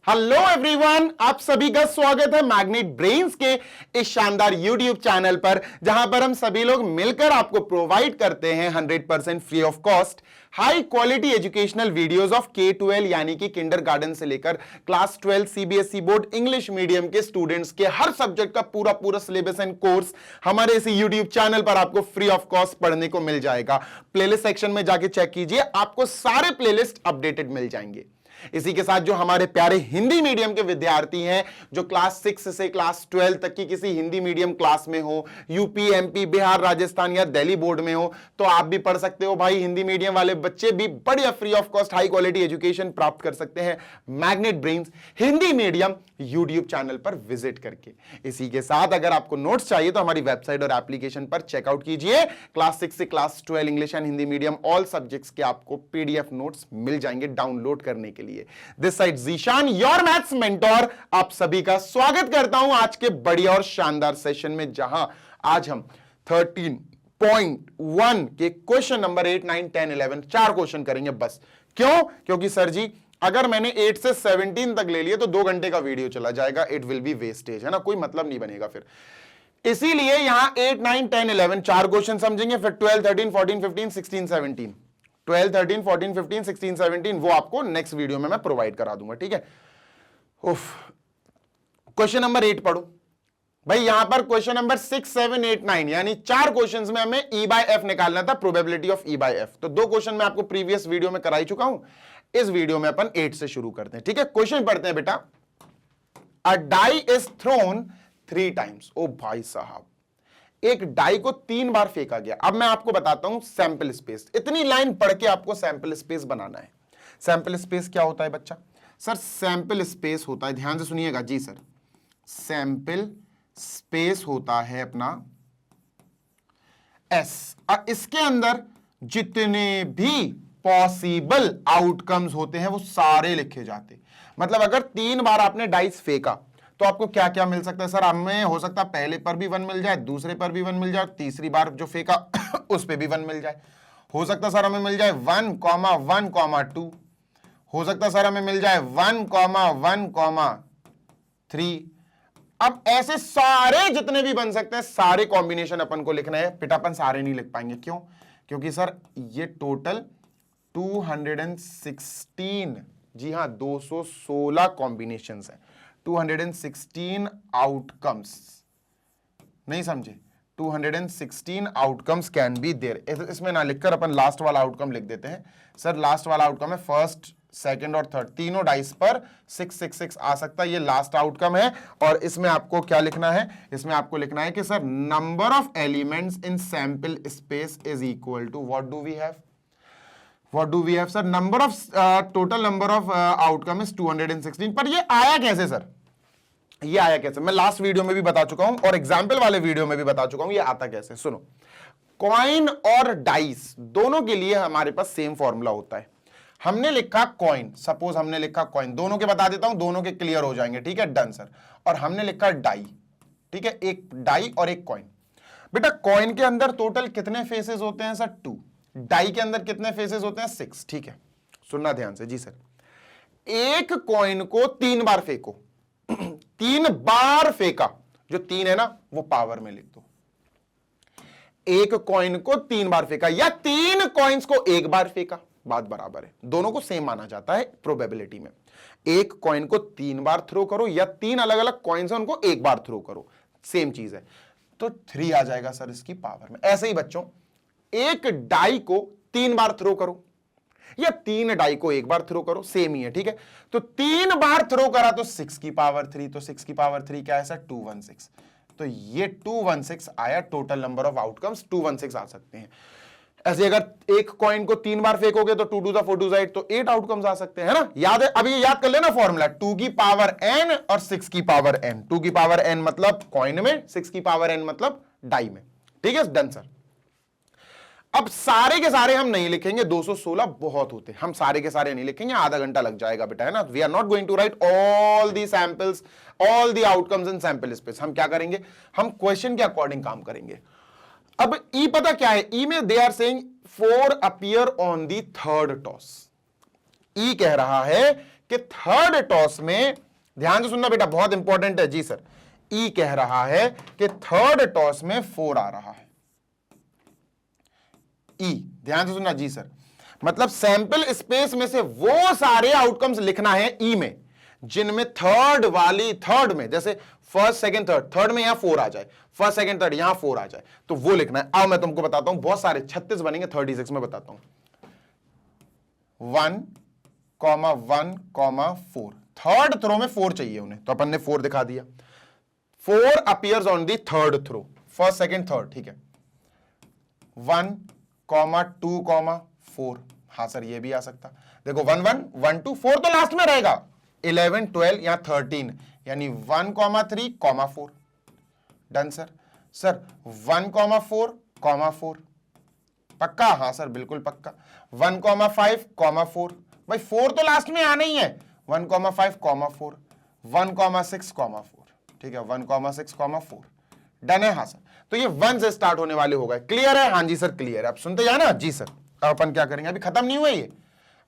Hello everyone, आप सभी का स्वागत है मैग्नेट ब्रेन्स के इस शानदार यूट्यूब चैनल पर, जहां पर हम सभी लोग मिलकर आपको प्रोवाइड करते हैं 100% free of cost high quality educational videos of K-12 यानी कि किंडरगार्टन से लेकर class 12 CBSE board English medium के स्टूडेंट्स के हर सब्जेक्ट का पूरा सिलेबस एंड कोर्स हमारे इस यूट्यूब चैनल पर आपको फ्री ऑफ कॉस्ट पढ़ने को मिल जाएगा। प्लेलिस्ट सेक्शन में जाके चेक कीजिए, आपको सारे प्लेलिस्ट अपडेटेड मिल जाएंगे। इसी के साथ जो हमारे प्यारे हिंदी मीडियम के विद्यार्थी हैं, जो क्लास 6 से क्लास 12 तक की किसी हिंदी मीडियम क्लास में हो, यूपी, एमपी, बिहार, राजस्थान या दिल्ली बोर्ड में हो, तो आप भी पढ़ सकते हो भाई। हिंदी मीडियम वाले बच्चे भी बढ़िया free of cost high quality education प्राप्त कर सकते हैं magnet Brains Hindi medium YouTube channel पर विजिट करके। इसी के साथ अगर आपको नोट्स चाहिए तो हमारी वेबसाइट और एप्लीकेशन पर चेकआउट कीजिए। क्लास 6 से class 12 English and Hindi medium all subjects के आपको पीडीएफ नोट्स मिल जाएंगे डाउनलोड करने के लिए। This side Zeeshan, your maths mentor, आप सभी का स्वागत करता हूं आज के बढ़िया और शानदार सेशन में, जहां आज हम 13.1 के क्वेश्चन नंबर 8, 9, 10, 11 चार क्वेश्चन करेंगे बस। क्यों? क्योंकि सर जी अगर मैंने 8 से 17 तक ले लिए तो 2 घंटे का वीडियो चला जाएगा, इट विल बी वेस्टेज, है ना, कोई मतलब नहीं बनेगा फिर। इसीलिए यहां 8, 9, 10, 11 चार क्वेश्चन समझेंगे, फिर 12, 13, 14, 15, 16, 17 12, 13, 14, 15, 16, 17 वो आपको नेक्स्ट वीडियो में मैं प्रोवाइड करा दूंगा, ठीक है। उफ, क्वेश्चन नंबर 8 पढ़ो भाई। यहां पर क्वेश्चन नंबर 6, 7, 8, 9 यानी चार क्वेश्चंस में हमें E by F निकालना था, probability of E by F। तो 2 क्वेश्चन मैं आपको प्रीवियस वीडियो में कराई चुका हूं, इस वीडियो में अपन 8 से शुरू करते हैं, ठीक है। क्वेश्चन पढ़ते हैं बेटा। अ डाई इज थ्रोन 3 टाइम्स। ओ भाई साहब, एक डाई को 3 बार फेंका गया। अब मैं आपको बताता हूं सैंपल स्पेस। इतनी लाइन पढ़ के आपको सैंपल स्पेस बनाना है। सैंपल स्पेस क्या होता है बच्चा? सर सैंपल स्पेस होता है, ध्यान से सुनिएगा जी सर, सैंपल स्पेस होता है अपना S, और इसके अंदर जितने भी पॉसिबल आउटकम्स होते हैं वो सारे लिखे जाते। मतलब अगर 3 बार आपने डाइस फेंका तो आपको क्या क्या मिल सकता है? सर हमें हो सकता है पहले पर भी 1 मिल जाए, दूसरे पर भी 1 मिल जाए, तीसरी बार जो फेंका उस पे भी 1 मिल जाए। हो सकता है सर हमें मिल जाए 1,1,2। हो सकता है सर हमें मिल जाए 1,1,3। अब ऐसे सारे जितने भी बन सकते हैं सारे कॉम्बिनेशन अपन को लिखना है। पिटा अपन सारे नहीं लिख पाएंगे, क्यों? क्योंकि सर ये टोटल 216, जी हां 216 कॉम्बिनेशंस हैं, 216 आउटकम्स, नहीं समझे? 216 आउटकम्स कैन बी देयर। इसमें ना लिखकर अपन लास्ट वाला आउटकम लिख देते हैं। सर लास्ट वाला आउटकम है फर्स्ट, सेकंड और थर्ड, तीनों डाइस पर 6, 6, 6 आ सकता है, ये लास्ट आउटकम है। और इसमें आपको क्या लिखना है? इसमें आपको लिखना है कि sir number of elements in sample space is equal to what do we have? What do we have, sir? Number of total number of outcome is 216। पर ये आया कैसे सर? ये आया कैसे? मैं लास्ट वीडियो में भी बता चुका हूं और एग्जाम्पल वाले वीडियो में भी बता चुका हूं ये आता कैसे। सुनो, कॉइन और डाइस दोनों के लिए हमारे पास सेम फॉर्मूला होता है। हमने लिखा कॉइन, सपोज हमने लिखा कॉइन, दोनों के बता देता हूं, दोनों के क्लियर हो जाएंगे, ठीक है, डन सर। और हमने लिखा डाई, ठीक है, एक डाई और एक कॉइन। बेटा कॉइन के अंदर टोटल कितने फेसेस होते हैं सर? 2। डाई के अंदर कितने फेसेस होते हैं? 6, ठीक है। सुनना ध्यान से जी सर, एक कॉइन को 3 बार फेंको 3 बार फेंका, जो 3 है ना वो पावर में लिख दो। एक कॉइन को 3 बार फेंका या 3 कॉइन्स को 1 बार फेंका, बात बराबर है, दोनों को सेम माना जाता है प्रोबेबिलिटी में। एक कॉइन को 3 बार थ्रो करो या 3 अलग अलग कॉइन्स हैं उनको 1 बार थ्रो करो, सेम चीज है, तो 3 आ जाएगा सर इसकी पावर में। ऐसे ही बच्चों एक डाई को 3 बार थ्रो करो या 3 डाई को 1 बार थ्रो करो, सेम ही है, ठीक है। तो 3 बार थ्रो करा तो 6 की पावर 3, तो 6 की पावर 3 क्या है सर? 216। तो ये 216 आया, टोटल नंबर ऑफ आउटकम्स 216 आ सकते हैं। ऐसे अगर एक कॉइन को 3 बार फेंकोगे तो 2 2 4 2 8, तो 8 आउटकम्स आ सकते हैं, है ना। याद है? अभी याद कर लेना फॉर्मूला, 2 की पावर n और 6 की पावर n। 2 की पावर n मतलब कॉइन में, 6 की पावर n मतलब डाई में, ठीक है, डन सर। अब सारे के सारे हम नहीं लिखेंगे, 216 बहुत होते, हम सारे के सारे नहीं लिखेंगे, आधा घंटा लग जाएगा बेटा, है ना। We are not going to write all the samples, all the outcomes in sample space. हम क्या करेंगे? हम क्वेश्चन के अकॉर्डिंग काम करेंगे। अब ई पता क्या है? ई में they are saying 4 appear on the third toss. E कह रहा है कि थर्ड टॉस में, ध्यान से सुनना बेटा, बहुत इंपॉर्टेंट है जी सर, ई कह रहा है कि थर्ड टॉस में 4 आ रहा है। ई, ध्यान से सुनना जी सर, मतलब सैंपल स्पेस में से वो सारे आउटकम्स लिखना है ई में जिनमें थर्ड में, जैसे फर्स्ट सेकंड थर्ड में यहां 4 आ जाए, फर्स्ट सेकंड थर्ड यहां 4 आ जाए, तो वो लिखना है। अब मैं तुमको बताता हूं, बहुत सारे 36 बनेंगे, 36 में बताता हूं। 1, 1, 4, थर्ड थ्रो में 4 चाहिए उन्हें, तो अपन ने 4 दिखा दिया। 4 appears on the third throw, first second third, ठीक है। 1, 2, 4, हाँ सर ये भी आ सकता, देखो 1, 1, 1, 2, 4 तो लास्ट में रहेगा, 11, 12 या 13, यानी 1, 3, 4, डन सर। सर 1, 4, 4, पक्का, हाँ सर बिल्कुल पक्का। 1, 5, 4, भाई 4 तो लास्ट में आना ही है, 1, 5, 4, 1, 6, 4, ठीक है, 1, 6, 4, डन है, हाँ सर। तो ये 1 से स्टार्ट होने वाले हो गए, क्लियर है? हाँ जी सर क्लियर है, आप सुनते जाना जी सर। अब अपन क्या करेंगे, अभी खत्म नहीं हुआ ये,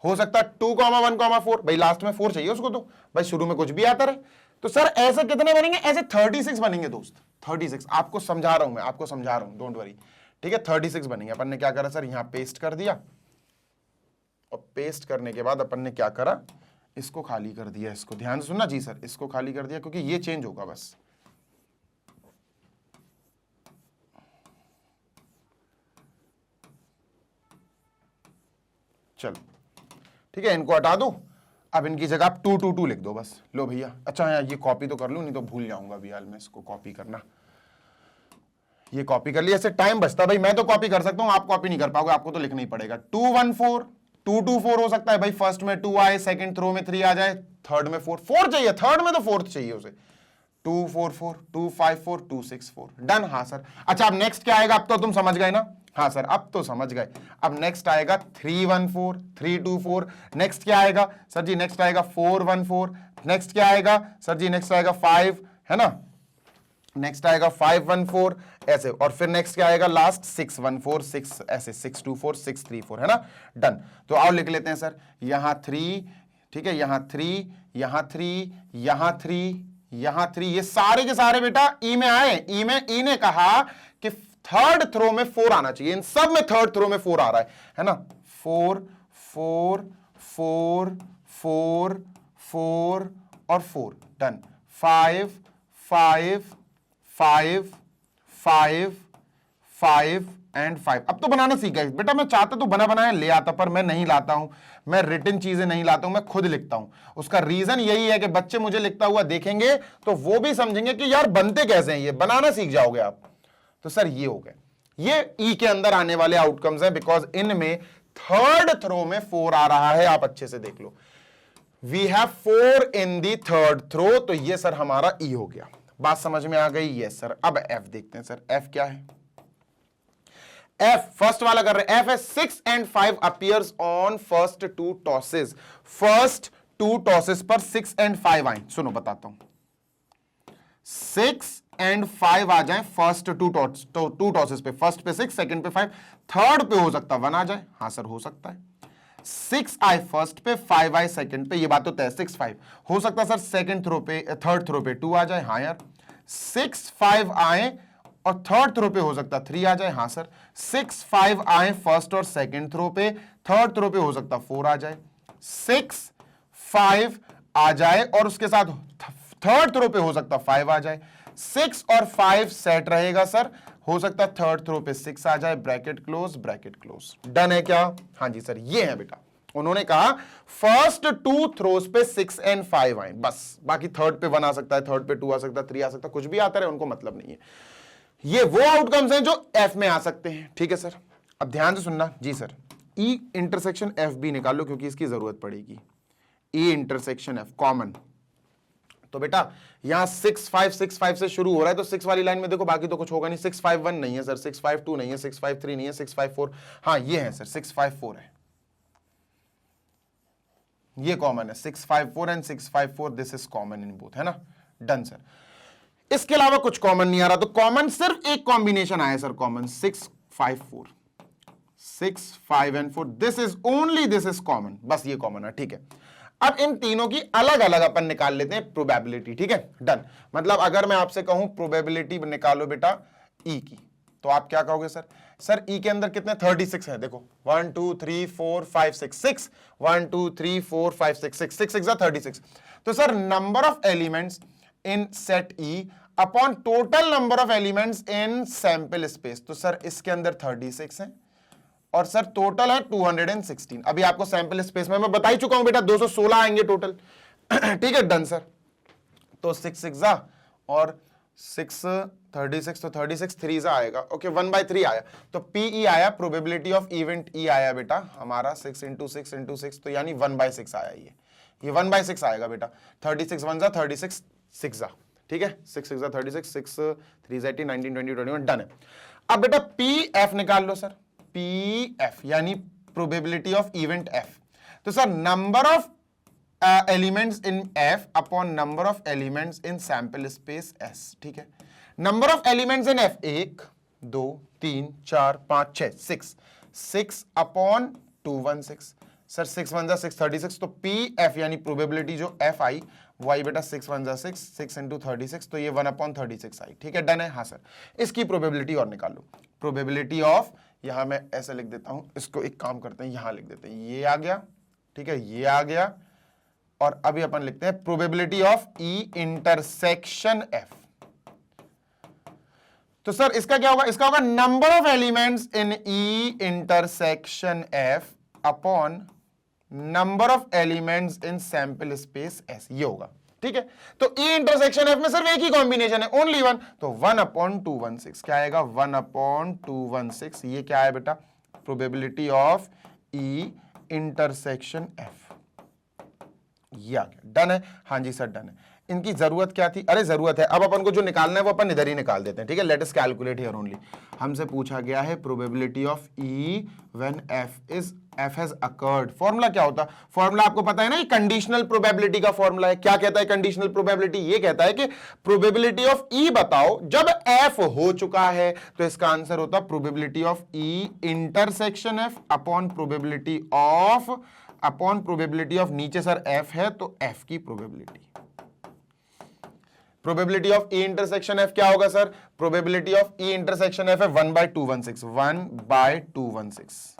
हो सकता है 2, 1, 4, भाई लास्ट में 4 चाहिए उसको, तो भाई शुरू में कुछ भी आता रहे। तो सर ऐसे कितने बनेंगे, ऐसे 36 बनेंगे दोस्त, 36, आपको समझा रहा हूं मैं, आपको समझा रहा हूं, डोंट वरी, ठीक है। 36 बनेंगे। अपन ने क्या करा सर, यहां पेस्ट कर दिया, और पेस्ट करने के बाद अपन ने क्या करा, इसको खाली कर दिया, इसको ध्यान से सुनना जी सर, इसको खाली कर दिया क्योंकि ये चेंज होगा बस। चलो ठीक है, इनको हटा दो, अब इनकी जगह आप 2, 2, 2 लिख दो बस। लो भैया, अच्छा यार ये कॉपी तो कर लूं, नहीं तो भूल जाऊंगा अभी हाल में इसको कॉपी करना। ये कॉपी कर लिया, ऐसे टाइम बचता, भाई मैं तो कॉपी कर सकता हूं, आप कॉपी नहीं कर पाओगे, आपको तो लिखना ही पड़ेगा। 2, 1, 4, 2, 2, 4 हो सकता है भाई, फर्स्ट में 2 आए, सेकंड थ्रो में 3 आ जाए, थर्ड में 4, 4 चाहिए, थर्ड में तो 4th चाहिए उसे। 2, 4, 4, 2, 5, 4, 2, 6, 4, डन। हाँ सर, अच्छा अब नेक्स्ट क्या आएगा, अब तो तुम समझ गए ना? हाँ सर अब तो समझ गए। अब नेक्स्ट आएगा 3, 1, 4, 3, 2, 4, नेक्स्ट क्या आएगा सर जी, नेक्स्ट आएगा 4, 1, 4, नेक्स्ट क्या आएगा सर जी, नेक्स्ट आएगा 5, है ना, नेक्स्ट आएगा 5, 1, 4, ऐसे, और फिर नेक्स्ट क्या आएगा लास्ट 6, 1, 4, 6, ऐसे 6, 2, 4, 6, 3, 4, है ना, डन। तो आओ लिख लेते हैं सर, यहां 3, ठीक है, यहां 3, यहां 3, यहां 3, यहां 3, ये सारे के सारे बेटा ई में आए। ई में, ई ने कहा कि थर्ड थ्रो में 4 आना चाहिए, इन सब में थर्ड थ्रो में 4 आ रहा है ना, 4, 4, 4, 4, 4 और 4, डन। 5, 5, 5, 5, 5 एंड 5। अब तो बनाना सीखा है बेटा, मैं चाहता तो बना बनाया ले आता, पर मैं नहीं लाता हूं, मैं रिटन चीजें नहीं लाता हूं, मैं खुद लिखता हूं। उसका रीजन यही है कि बच्चे मुझे लिखता हुआ देखेंगे तो वो भी समझेंगे कि यार बनते कैसे हैं, ये बनाना सीख जाओगे आप। तो सर ये हो गए, ये ई के अंदर आने वाले आउटकम्स हैं, बिकॉज इनमें थर्ड थ्रो में 4 आ रहा है, आप अच्छे से देख लो, we have 4 in the third throw, तो ये सर हमारा ई हो गया। बात समझ में आ गई? Yes sir. अब एफ देखते हैं सर, एफ क्या है? एफ फर्स्ट वाला कर रहे हैं, एफ है 6 and 5 appears on first 2 tosses, first 2 tosses पर 6 and 5 आए। सुनो बताता हूं, 6 and 5 आ जाए फर्स्ट 2 टॉसेस पे, फर्स्ट पे 6, सेकंड पे 5, थर्ड पे हो सकता 1 आ जाए। हाँ सर हो सकता है। 6 आए फर्स्ट पे, 5 आए सेकंड पे, ये बात तो तय, 6, 5 हो सकता है सर सेकंड थ्रो पे, थर्ड थ्रो पे 2 आ जाए। हाँ यार 6, 5 आए और थर्ड थ्रो पे हो सकता 3 आ जाए। हाँ सर 6, 5 आए फर्स्ट और सेकंड थ्रो पे, थर्ड थ्रो पे हो सकता 4 आ जाए। 6, 5 आ जाए और उसके साथ थर्ड थ्रो पे हो सकता 5 आ जाए। 6 और 5 सेट रहेगा सर, हो सकता थर्ड थ्रो पे 6 आ जाए, bracket close, bracket close. Done है क्या? हाँ जी सर ये है बेटा, उन्होंने कहा फर्स्ट 2 थ्रोस पे 6 and 5 आए बस, बाकी थर्ड पे 1 आ सकता है, थर्ड पे 2 आ सकता है, 3 आ सकता है, कुछ भी आता रहे उनको मतलब नहीं है। ये वो आउटकम्स हैं जो एफ में आ सकते हैं, ठीक है सर। अब ध्यान से सुनना जी सर, ई इंटरसेक्शन एफ भी निकाल लो क्योंकि इसकी जरूरत पड़ेगी। ई इंटरसेक्शन एफ कॉमन, तो बेटा यहां 6, 5, 6, 5 से शुरू हो रहा है, तो 6 वाली लाइन में देखो बाकी तो कुछ होगा नहीं। 6, 5, 1 नहीं है सर, 6, 5, 2 नहीं है, 6, 5, 3 नहीं है, 6, 5, 4 हाँ ये है सर, 6, 5, 4 है, ये कॉमन है। 6, 5, 4 and 6, 5, 4 this is common in both, है ना, डन सर। इसके अलावा कुछ कॉमन नहीं आ रहा, तो कॉमन सिर्फ एक कॉम्बिनेशन आया sir, common 6, 5, 4, 6, 5 and 4, this is only, this is common, बस ये कॉमन है, ठीक है। अब इन तीनों की अलग अलग अपन निकाल लेते हैं प्रोबेबिलिटी, ठीक है, डन। मतलब अगर मैं आपसे कहूं प्रोबेबिलिटी निकालो बेटा ई की, तो आप क्या कहोगे सर? सर ई के अंदर कितने 36 है, देखो 1 2 3 4 5 6 6 1 2 3 4 5 6 6 6 6 36। तो sir number of elements in set E upon total number of elements in sample space, तो सर इसके अंदर 36 है और सर टोटल है 216। अभी आपको सैंपल स्पेस में मैं बता ही चुका हूं बेटा 216 आएंगे टोटल। ठीक है, डन सर। तो 6 6 और 6 36, तो 36 3 आएगा, ओके 1/3 आया। तो पीई आया, प्रोबेबिलिटी ऑफ इवेंट ई आया बेटा हमारा 6 × 6 × 6, तो यानी 1/6 आया। ये 1/6 आएगा बेटा। 36 1 36 6 ठीक है, 6 6 36 6 3 80 19 20 21 डन है। अब बेटा पी एफ निकाल लो सर, पी एफ यानी प्रोबेबिलिटी ऑफ इवेंट एफ। तो sir number of elements in F upon number of elements in sample space S, ठीक है। Number of elements in F 1 2 3 4 5 6 6 upon 216। Sir 6 1 6 36, तो P F यानी probability जो F I वो आई बेटा 6 1 6 6 × 36, तो ये 1/36 आई, ठीक है, डन है। हाँ सर, इसकी प्रोबेबिलिटी और निकाल लो। प्रोबेबिलिटी ऑफ, यहां मैं ऐसे लिख देता हूं, इसको एक काम करते हैं यहां लिख देते हैं, ये आ गया, ठीक है, ये आ गया, और अभी अपन लिखते हैं probability of E intersection F. तो सर इसका क्या होगा? इसका होगा number of elements in E intersection F upon number of elements in sample space S, ये होगा, ठीक है। तो ई इंटरसेक्शन एफ में सिर्फ एक ही कॉम्बिनेशन है, ओनली वन, तो 1/216 क्या आएगा? 1/216। ये क्या है बेटा? Probability of E intersection F. ये आ गया, डन है। हाँ जी सर, डन है। इनकी जरूरत क्या थी? अरे जरूरत है, अब अपन को जो निकालना है वो अपन इधर ही निकाल देते हैं, ठीक है। Let us calculate here only. हमसे पूछा गया है probability of E when F has occurred. Formula क्या होता है? फॉर्मूला आपको पता है ना, ये कंडीशनल प्रोबेबिलिटी का फॉर्मूला है। क्या कहता है कंडीशनल प्रोबेबिलिटी? ये कहता है कि प्रोबेबिलिटी ऑफ ई बताओ जब एफ हो चुका है, तो इसका आंसर होता है probability of E intersection F upon probability of नीचे सर एफ है तो एफ की probability. Probability of E intersection F क्या होगा sir? Probability of E intersection F है 1/216, 1/216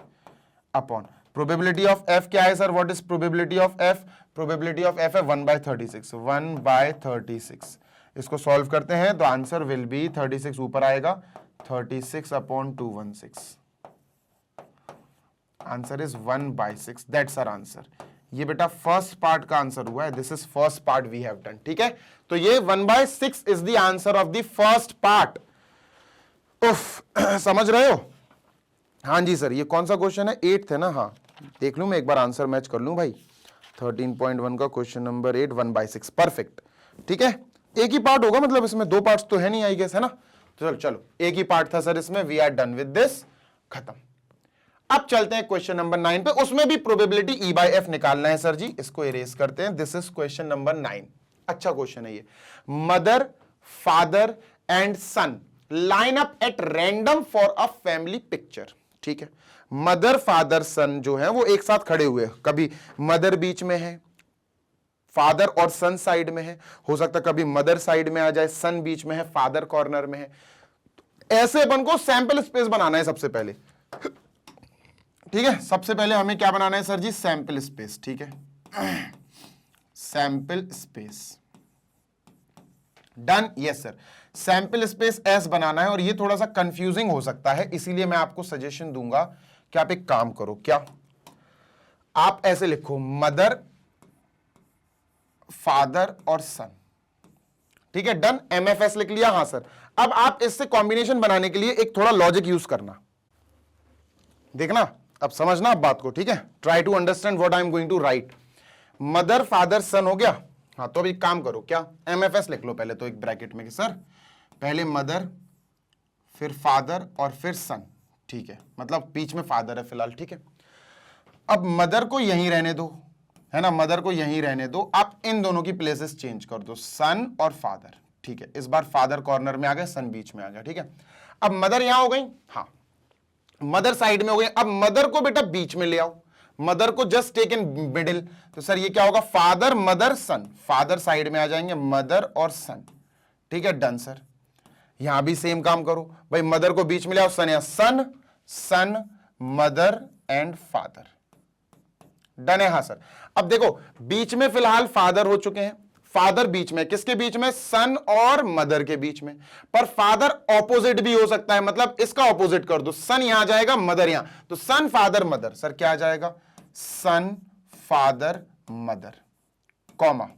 अपॉन प्रोबेबिलिटी ऑफ एफ क्या है sir? What is probability of F? Probability of F है 1/36, 1/36। इसको सॉल्व करते हैं तो आंसर विल बी 36 ऊपर आएगा, 36/216। Answer is 1/6, that's our answer. ये बेटा फर्स्ट पार्ट का आंसर हुआ है, this is first part we have done, ठीक है। तो ये 1/6 is the answer of the first part. उफ, समझ रहे हो? हाँ जी सर, ये कौन सा क्वेश्चन है? 8 है ना? हाँ, देख लूं मैं एक बार, आंसर मैच कर लूं भाई। 13.1 का क्वेश्चन नंबर 8, 1/6, परफेक्ट, ठीक है। एक ही पार्ट होगा, मतलब इसमें दो पार्ट्स तो है नहीं आई गेस, है ना। तो चलो एक ही पार्ट था सर इसमें, we are done with this, खत्म। अब चलते हैं क्वेश्चन नंबर 9 पे, उसमें भी प्रोबेबिलिटी ई बाय एफ निकालना है सर जी। इसको इरेज करते हैं, दिस इज क्वेश्चन नंबर 9। अच्छा क्वेश्चन है ये। Mother, father and son line up at random for a family picture, ठीक है। मदर, फादर, सन जो है वो एक साथ खड़े हुए हैं। कभी मदर बीच में है, फादर और सन साइड में है, हो सकता है कभी मदर साइड में आ जाए, सन बीच में है, फादर कॉर्नर में है। ऐसे अपन को सैंपल स्पेस बनाना है सबसे पहले, ठीक है। सबसे पहले हमें क्या बनाना है सर जी? सैंपल स्पेस, ठीक है, sample space, done, yes sir. Sample space S बनाना है, और ये थोड़ा सा कंफ्यूजिंग हो सकता है, इसीलिए मैं आपको सजेशन दूंगा कि आप एक काम करो। क्या? आप ऐसे लिखो, मदर, फादर और सन, ठीक है, डन। एमएफएस लिख लिया? हाँ सर। अब आप इससे कॉम्बिनेशन बनाने के लिए एक थोड़ा लॉजिक यूज करना, देखना, अब समझना आप बात को, ठीक है। Try to understand what I am going to write. Mother, father, son हो गया। हाँ, तो अब एक काम करो, क्या? एमएफएस लिख लो पहले तो एक ब्रैकेट में, कि सर पहले मदर, फिर फादर और फिर सन, ठीक है, मतलब बीच में फादर है फिलहाल, ठीक है। अब मदर को यहीं रहने दो, है ना, मदर को यहीं रहने दो। आप इन दोनों की प्लेसेस चेंज कर दो, सन और फादर, ठीक है। इस बार फादर कॉर्नर में आ गया, सन बीच में आ गया, ठीक है। अब मदर यहां हो गई, हाँ, मदर साइड में हो गई। अब मदर को बेटा बीच में ले आओ, मदर को जस्ट टेक इन मिडिल, तो सर ये क्या होगा, father mother son, father side में आ जाएंगे, मदर और सन, ठीक है, डन सर। यहां भी सेम काम करो भाई, मदर को बीच में ले आओ, सन या सन, सन मदर एंड फादर, डन है, हाँ सर। अब देखो बीच में फिलहाल फादर हो चुके हैं, फादर बीच में, किसके बीच में, सन और मदर के बीच में, पर फादर ऑपोजिट भी हो सकता है, मतलब इसका ऑपोजिट कर दो, सन यहां जाएगा मदर यहां, तो सन फादर मदर, सर क्या आ जाएगा, सन फादर मदर, कॉमा,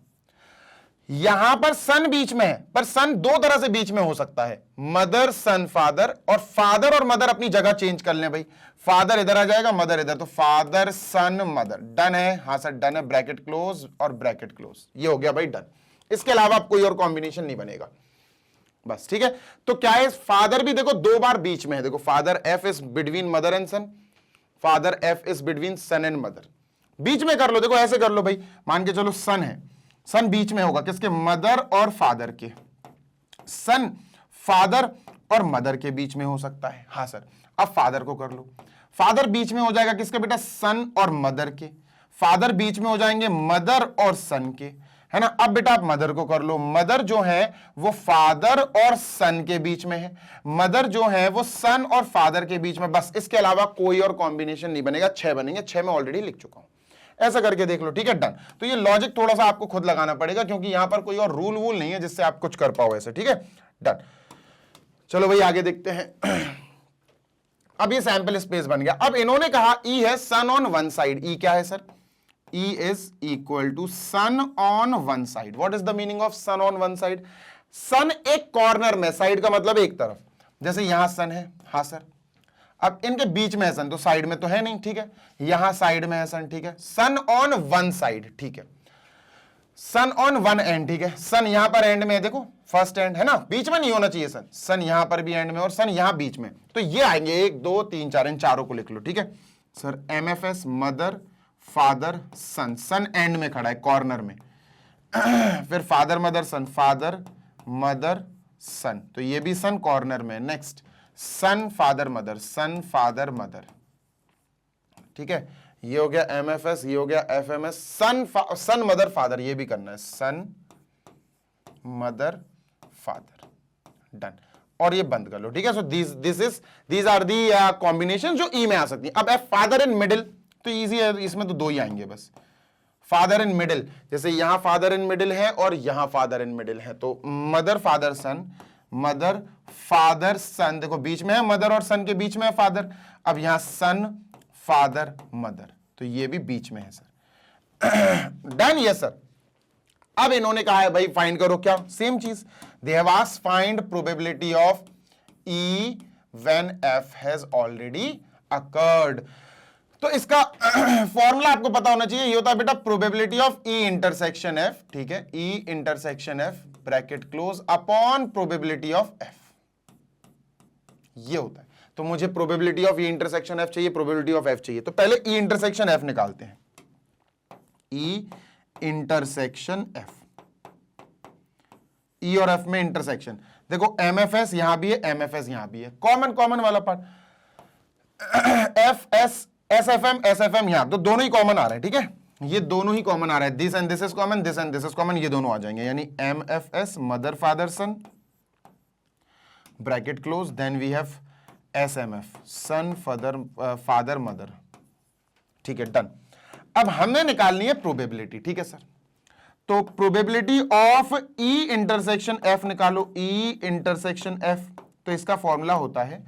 यहां पर सन बीच में है, पर सन दो तरह से बीच में हो सकता है, मदर सन फादर, और मदर अपनी जगह चेंज कर लें भाई, फादर इधर आ जाएगा, मदर इधर, तो फादर सन मदर, डन है, हाँ सर डन है, ब्रैकेट क्लोज और ब्रैकेट क्लोज, ये हो गया भाई डन। इसके अलावा आप कोई और कॉम्बिनेशन नहीं बनेगा, बस ठीक है। तो क्या है, फादर भी देखो दो बार बीच में है, देखो father F is between mother and son, father F is between son and mother, बीच में कर लो, देखो ऐसे कर लो भाई, मान के चलो सन है, सन बीच में होगा किसके, मदर और फादर के, सन फादर और मदर के बीच में हो सकता है, हाँ सर। अब फादर को कर लो, फादर बीच में हो जाएगा किसके बेटा, सन और मदर के, फादर बीच में हो जाएंगे मदर और सन के, है ना। अब बेटा आप मदर को कर लो, मदर जो है वो फादर और सन के बीच में है, मदर जो है वो सन और फादर के बीच में, बस इसके अलावा कोई और कॉम्बिनेशन नहीं बनेगा, 6 बनेंगे, 6 में ऑलरेडी लिख चुका हूं, ऐसा करके देख लो, ठीक है, डन। तो ये लॉजिक थोड़ा सा आपको खुद लगाना पड़ेगा, क्योंकि यहां पर कोई और रूल वूल नहीं है जिससे आप कुछ कर पाओ ऐसे, ठीक है, डन। चलो भाई आगे देखते हैं। अब ये सैंपल स्पेस बन गया। अब इन्होंने कहा ई है son on one side, E क्या है sir, E is equal to son on one side. What is the meaning of son on one side, son एक कॉर्नर में, साइड का मतलब एक तरफ, जैसे यहां सन है, हाँ सर, अब इनके बीच में है सन, तो साइड में तो है नहीं, ठीक है, यहां साइड में है सन, ठीक है, सन ऑन वन साइड, ठीक है, सन ऑन वन एंड, ठीक है, सन यहां पर एंड में है, देखो फर्स्ट एंड है ना, बीच में नहीं होना चाहिए सन, सन यहां पर भी एंड में और सन यहां बीच में, तो ये आएंगे 1 2 3 4, इन चारों को लिख लो, ठीक है sir. MFS mother father son, son end में खड़ा है कॉर्नर में, फिर father mother son, father mother son, तो ये भी सन कॉर्नर में, next son father mother, son father mother, ठीक है, ये हो गया एमएफएस, ये हो गया एफएमएस, सन मदर फादर, ये भी करना है, सन मदर फादर, डन, और ये बंद कर लो, ठीक है। So these are the combination जो ई में आ सकती है। अब एफ फादर इन मिडिल, तो इजी है, इसमें तो 2 ही आएंगे बस, फादर इन मिडिल, जैसे यहां फादर इन मिडिल है और यहां फादर इन मिडिल है, तो मदर फादर सन, मदर फादर सन, देखो बीच में है मदर और सन के बीच में है फादर, अब यहां सन फादर मदर, तो ये भी बीच में है सर, डन, यस सर। अब इन्होंने कहा है भाई फाइंड करो, क्या, सेम चीज, they have asked find probability of E when F has already occurred. तो इसका फॉर्मूला आपको पता होना चाहिए, ये होता है बेटा probability of E intersection F, ठीक है, ई intersection F bracket close upon probability of F, ये होता है। तो मुझे probability of E intersection F चाहिए, प्रोबेबिलिटी ऑफ एफ चाहिए, तो पहले ई इंटरसेक्शन एफ निकालते हैं, ई इंटरसेक्शन एफ, ई और एफ में इंटरसेक्शन, देखो एमएफएस यहां भी है, एमएफएस यहां भी है, कॉमन वाला part, F S SFM SFM यहां, तो दोनों ही कॉमन आ रहे हैं, ठीक है, ये दोनों ही कॉमन आ रहा है, this and this is common, this and this is common, ये दोनों आ जाएंगे, यानी MFS mother father son bracket close, then we have SMF son father mother, ठीक है, डन। अब हमने निकालनी है प्रोबेबिलिटी, ठीक है सर, तो probability of E intersection F निकालो, ई इंटरसेक्शन एफ, तो इसका फॉर्मूला होता है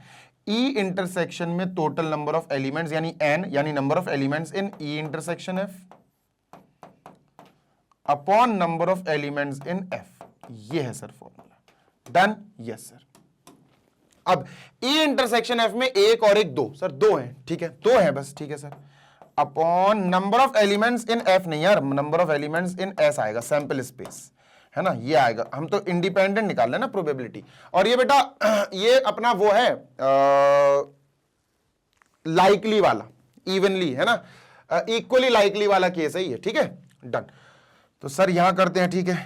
ई इंटरसेक्शन में टोटल नंबर ऑफ एलिमेंट्स यानी एन, यानी number of elements in E intersection F upon number of elements in F, ये है sir formula, done, yes sir. अब ई इंटरसेक्शन एफ में 1 और 1 2, सर 2 है, ठीक है, 2 है बस, ठीक है sir, upon number of elements in F नहीं यार, number of elements in S आएगा, सैंपल स्पेस है ना, ये आएगा, हम तो इंडिपेंडेंट निकाल रहे हैं ना प्रोबेबिलिटी, और ये बेटा ये अपना वो है लाइकली वाला, इवनली है ना, इक्वली लाइकली वाला केस है ये, ठीक है, डन। तो सर यहां करते हैं, ठीक है,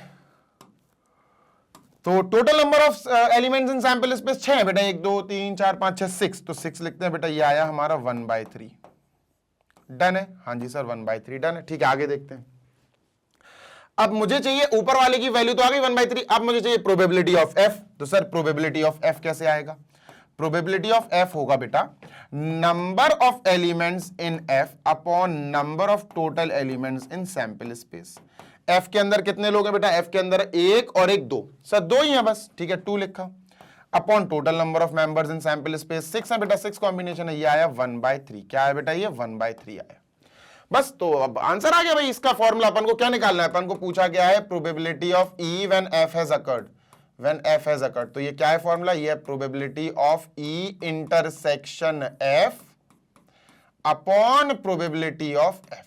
तो total number of elements in sample space 6 है बेटा, 1 2 3 4 5 6 6, तो 6 लिखते हैं बेटा, ये आया हमारा 1/3, डन है, हाँ जी सर 1/3 डन है। ठीक है, आगे देखते हैं। अब मुझे चाहिए ऊपर वाले की वैल्यू तो आ गई 1/3, अब मुझे चाहिए प्रोबेबिलिटी ऑफ एफ। तो सर प्रोबेबिलिटी ऑफ एफ कैसे आएगा? प्रोबेबिलिटी ऑफ एफ होगा बेटा number of elements in F upon number of total elements in sample space. F के अंदर कितने लोग हैं बेटा? एफ के अंदर एक और एक दो, सर दो ही है बस, ठीक है 2 लिखा, upon total number of members in sample space 6 है बेटा, 6 कॉम्बिनेशन है, ये आया 1/3। क्या है बेटा? ये 1/3 आया। बस तो अब आंसर आ गया भाई। इसका फॉर्मूला अपन को क्या निकालना है? अपन को पूछा गया है probability of E when F has occurred, when F has occurred. तो ये क्या है फॉर्मूला? ये है probability of E intersection F upon probability of F.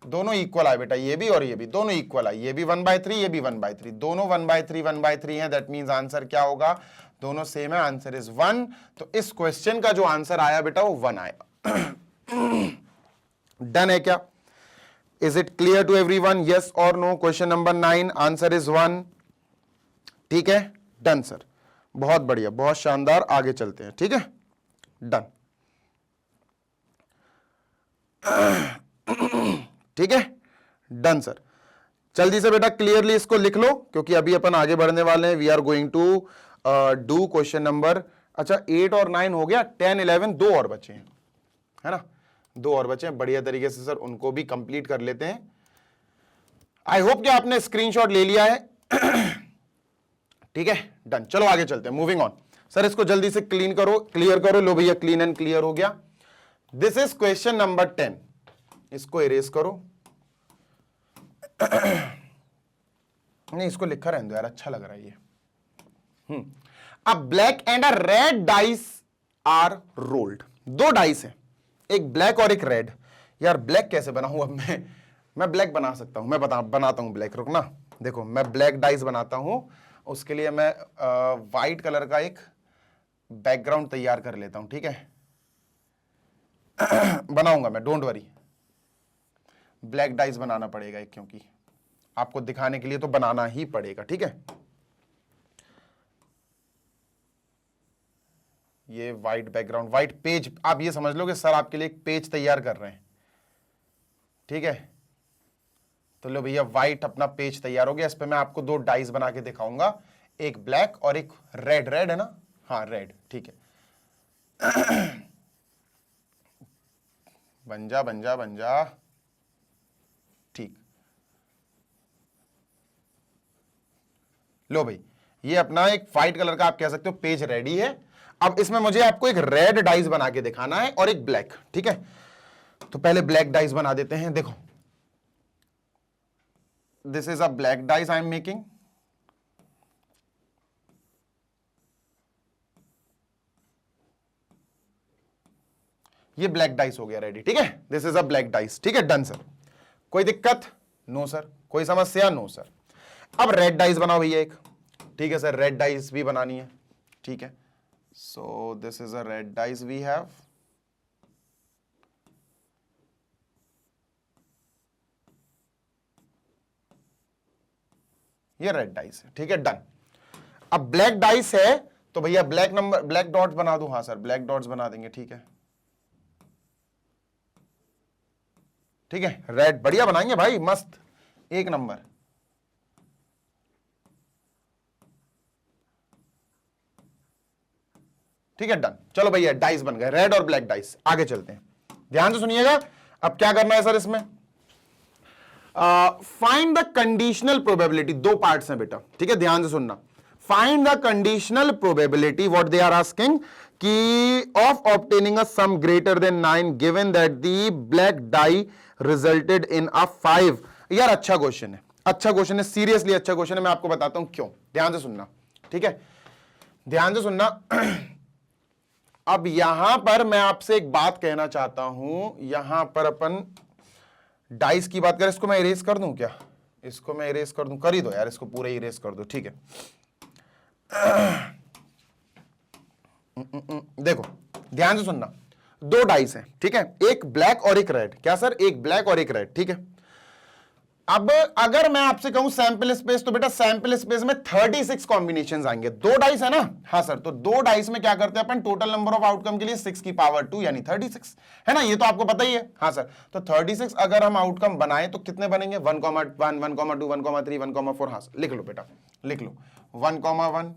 दोनों इक्वल आए बेटा, ये भी और ये भी, दोनों इक्वल आए, ये भी 1/3 ये भी 1/3, दोनों 1/3 है। दैट मींस आंसर क्या होगा? दोनों सेम है, आंसर इज 1। तो इस क्वेश्चन का जो आंसर आया बेटा वो 1 आएगा। डन है क्या? Is it clear to everyone? Yes और no? Question number 9 answer is 1। ठीक है, डन सर, बहुत बढ़िया, बहुत शानदार। आगे चलते हैं, ठीक है, डन। ठीक है, डन सर। जल्दी से बेटा क्लियरली इसको लिख लो, क्योंकि अभी अपन आगे बढ़ने वाले हैं। We are going to do question number, अच्छा 8 और 9 हो गया, 10 11 दो और बचे हैं, है ना, दो और बचे हैं। बढ़िया तरीके से सर उनको भी कंप्लीट कर लेते हैं। आई होप कि आपने स्क्रीनशॉट ले लिया है। ठीक है, डन। चलो आगे चलते हैं, मूविंग ऑन। सर इसको जल्दी से क्लीन करो, क्लियर करो। लो भैया, क्लीन एंड क्लियर हो गया। This is question number 10। इसको इरेज करो। नहीं, इसको लिखा रहने दो यार, अच्छा लग रहा है ये। A black and a red dice are rolled. दो डाइस है, एक ब्लैक और एक रेड। यार ब्लैक कैसे बनाऊं? अब मैं ब्लैक बना सकता हूं, मैं बनाता हूं ब्लैक। रुकना, देखो मैं ब्लैक डाइस बनाता हूं। उसके लिए मैं वाइट कलर का एक बैकग्राउंड तैयार कर लेता हूं, ठीक है। बनाऊंगा मैं, डोंट वरी। ब्लैक डाइस बनाना पड़ेगा एक, क्योंकि आपको दिखाने के लिए तो बनाना ही पड़ेगा, ठीक है। ये वाइट बैकग्राउंड, वाइट पेज, आप ये समझ लो कि सर आपके लिए एक पेज तैयार कर रहे हैं, ठीक है। तो लो भैया, वाइट अपना पेज तैयार हो गया। इस पे मैं आपको दो डाइस बना के दिखाऊंगा, एक ब्लैक और एक रेड। रेड है ना? हाँ रेड, ठीक है। बन जा बन जा बन जा, ठीक। लो भाई, ये अपना एक वाइट कलर का आप कह सकते हो पेज रेडी है। अब इसमें मुझे आपको एक रेड डाइस बना के दिखाना है और एक ब्लैक, ठीक है। तो पहले ब्लैक डाइस बना देते हैं। देखो, this is a black dice I am making. ये ब्लैक डाइस हो गया रेडी, ठीक है। This is a black dice, ठीक है, डन सर। कोई दिक्कत? No sir. कोई समस्या? No sir. अब रेड डाइस बनाओ भैया एक, ठीक है सर, रेड डाइस भी बनानी है, ठीक है। So this is a red dice we have. ये रेड डाइस है, ठीक है, डन। अब ब्लैक डाइस है तो भैया ब्लैक नंबर, ब्लैक डॉट्स बना दूं? हाँ सर, ब्लैक डॉट्स बना देंगे, ठीक है, ठीक है। रेड बढ़िया बनाएंगे भाई, मस्त, एक नंबर। ठीक है, डन। चलो भैया, डाइस बन गए, रेड और ब्लैक डाइस। आगे चलते हैं, ध्यान से सुनिएगा। अब क्या करना है सर इसमें? Find the conditional probability. दो पार्ट्स हैं बेटा, ठीक है, ध्यान से सुनना। Find the conditional probability, what they are asking, कि of obtaining a sum greater than 9 given that the black die resulted in a 5। यार अच्छा क्वेश्चन है, अच्छा क्वेश्चन है, सीरियसली अच्छा क्वेश्चन है। मैं आपको बताता हूं क्यों, ध्यान से सुनना, ठीक है, ध्यान से सुनना। अब यहां पर मैं आपसे एक बात कहना चाहता हूं। यहां पर अपन डाइस की बात करें, इसको मैं इरेज कर दूं क्या? इसको मैं इरेज कर दूं? कर ही दो यार, इसको पूरा इरेज कर दो, ठीक है। देखो ध्यान से सुनना, दो डाइस हैं, ठीक है, एक ब्लैक और एक रेड। क्या सर? एक ब्लैक और एक रेड, ठीक है। अब अगर मैं आपसे कहूं सैंपल स्पेस, तो बेटा सैंपल स्पेस में 36 कॉम्बिनेशंस आएंगे। 2 डाइस है ना, हाँ सर, तो 2 डाइस में क्या करते हैं अपन, टोटल नंबर ऑफ आउटकम के लिए 6 की पावर 2 यानी 36 है ना, ये तो आपको पता ही है। हाँ सर, तो 36 अगर हम आउटकम बनाए तो कितने बनेंगे, 1, 1, 1, 2, 1, 3, 1, 4। हाँ सर, लिख लो बेटा, लिख लो 1, 1,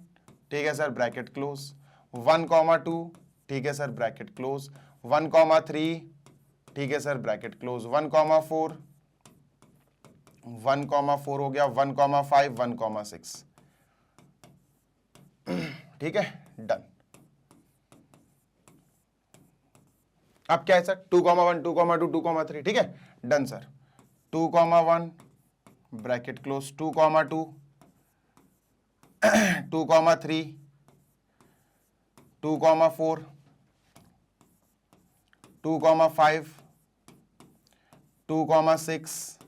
ठीक है सर, ब्रैकेट क्लोज, 1, 2, ठीक है सर, ब्रैकेट क्लोज, 1, 3, ठीक है सर, ब्रैकेट क्लोज, 1, 4, 1, 4 हो गया, 1, 5, 1, 6, ठीक है, डन। अब क्या है सर, 2, 1, 2, 2, 2, 3, ठीक है, डन सर। 2, 1 ब्रैकेट क्लोज, 2, 2, 2, 3, 2, 4, 2, 5, 2, 6,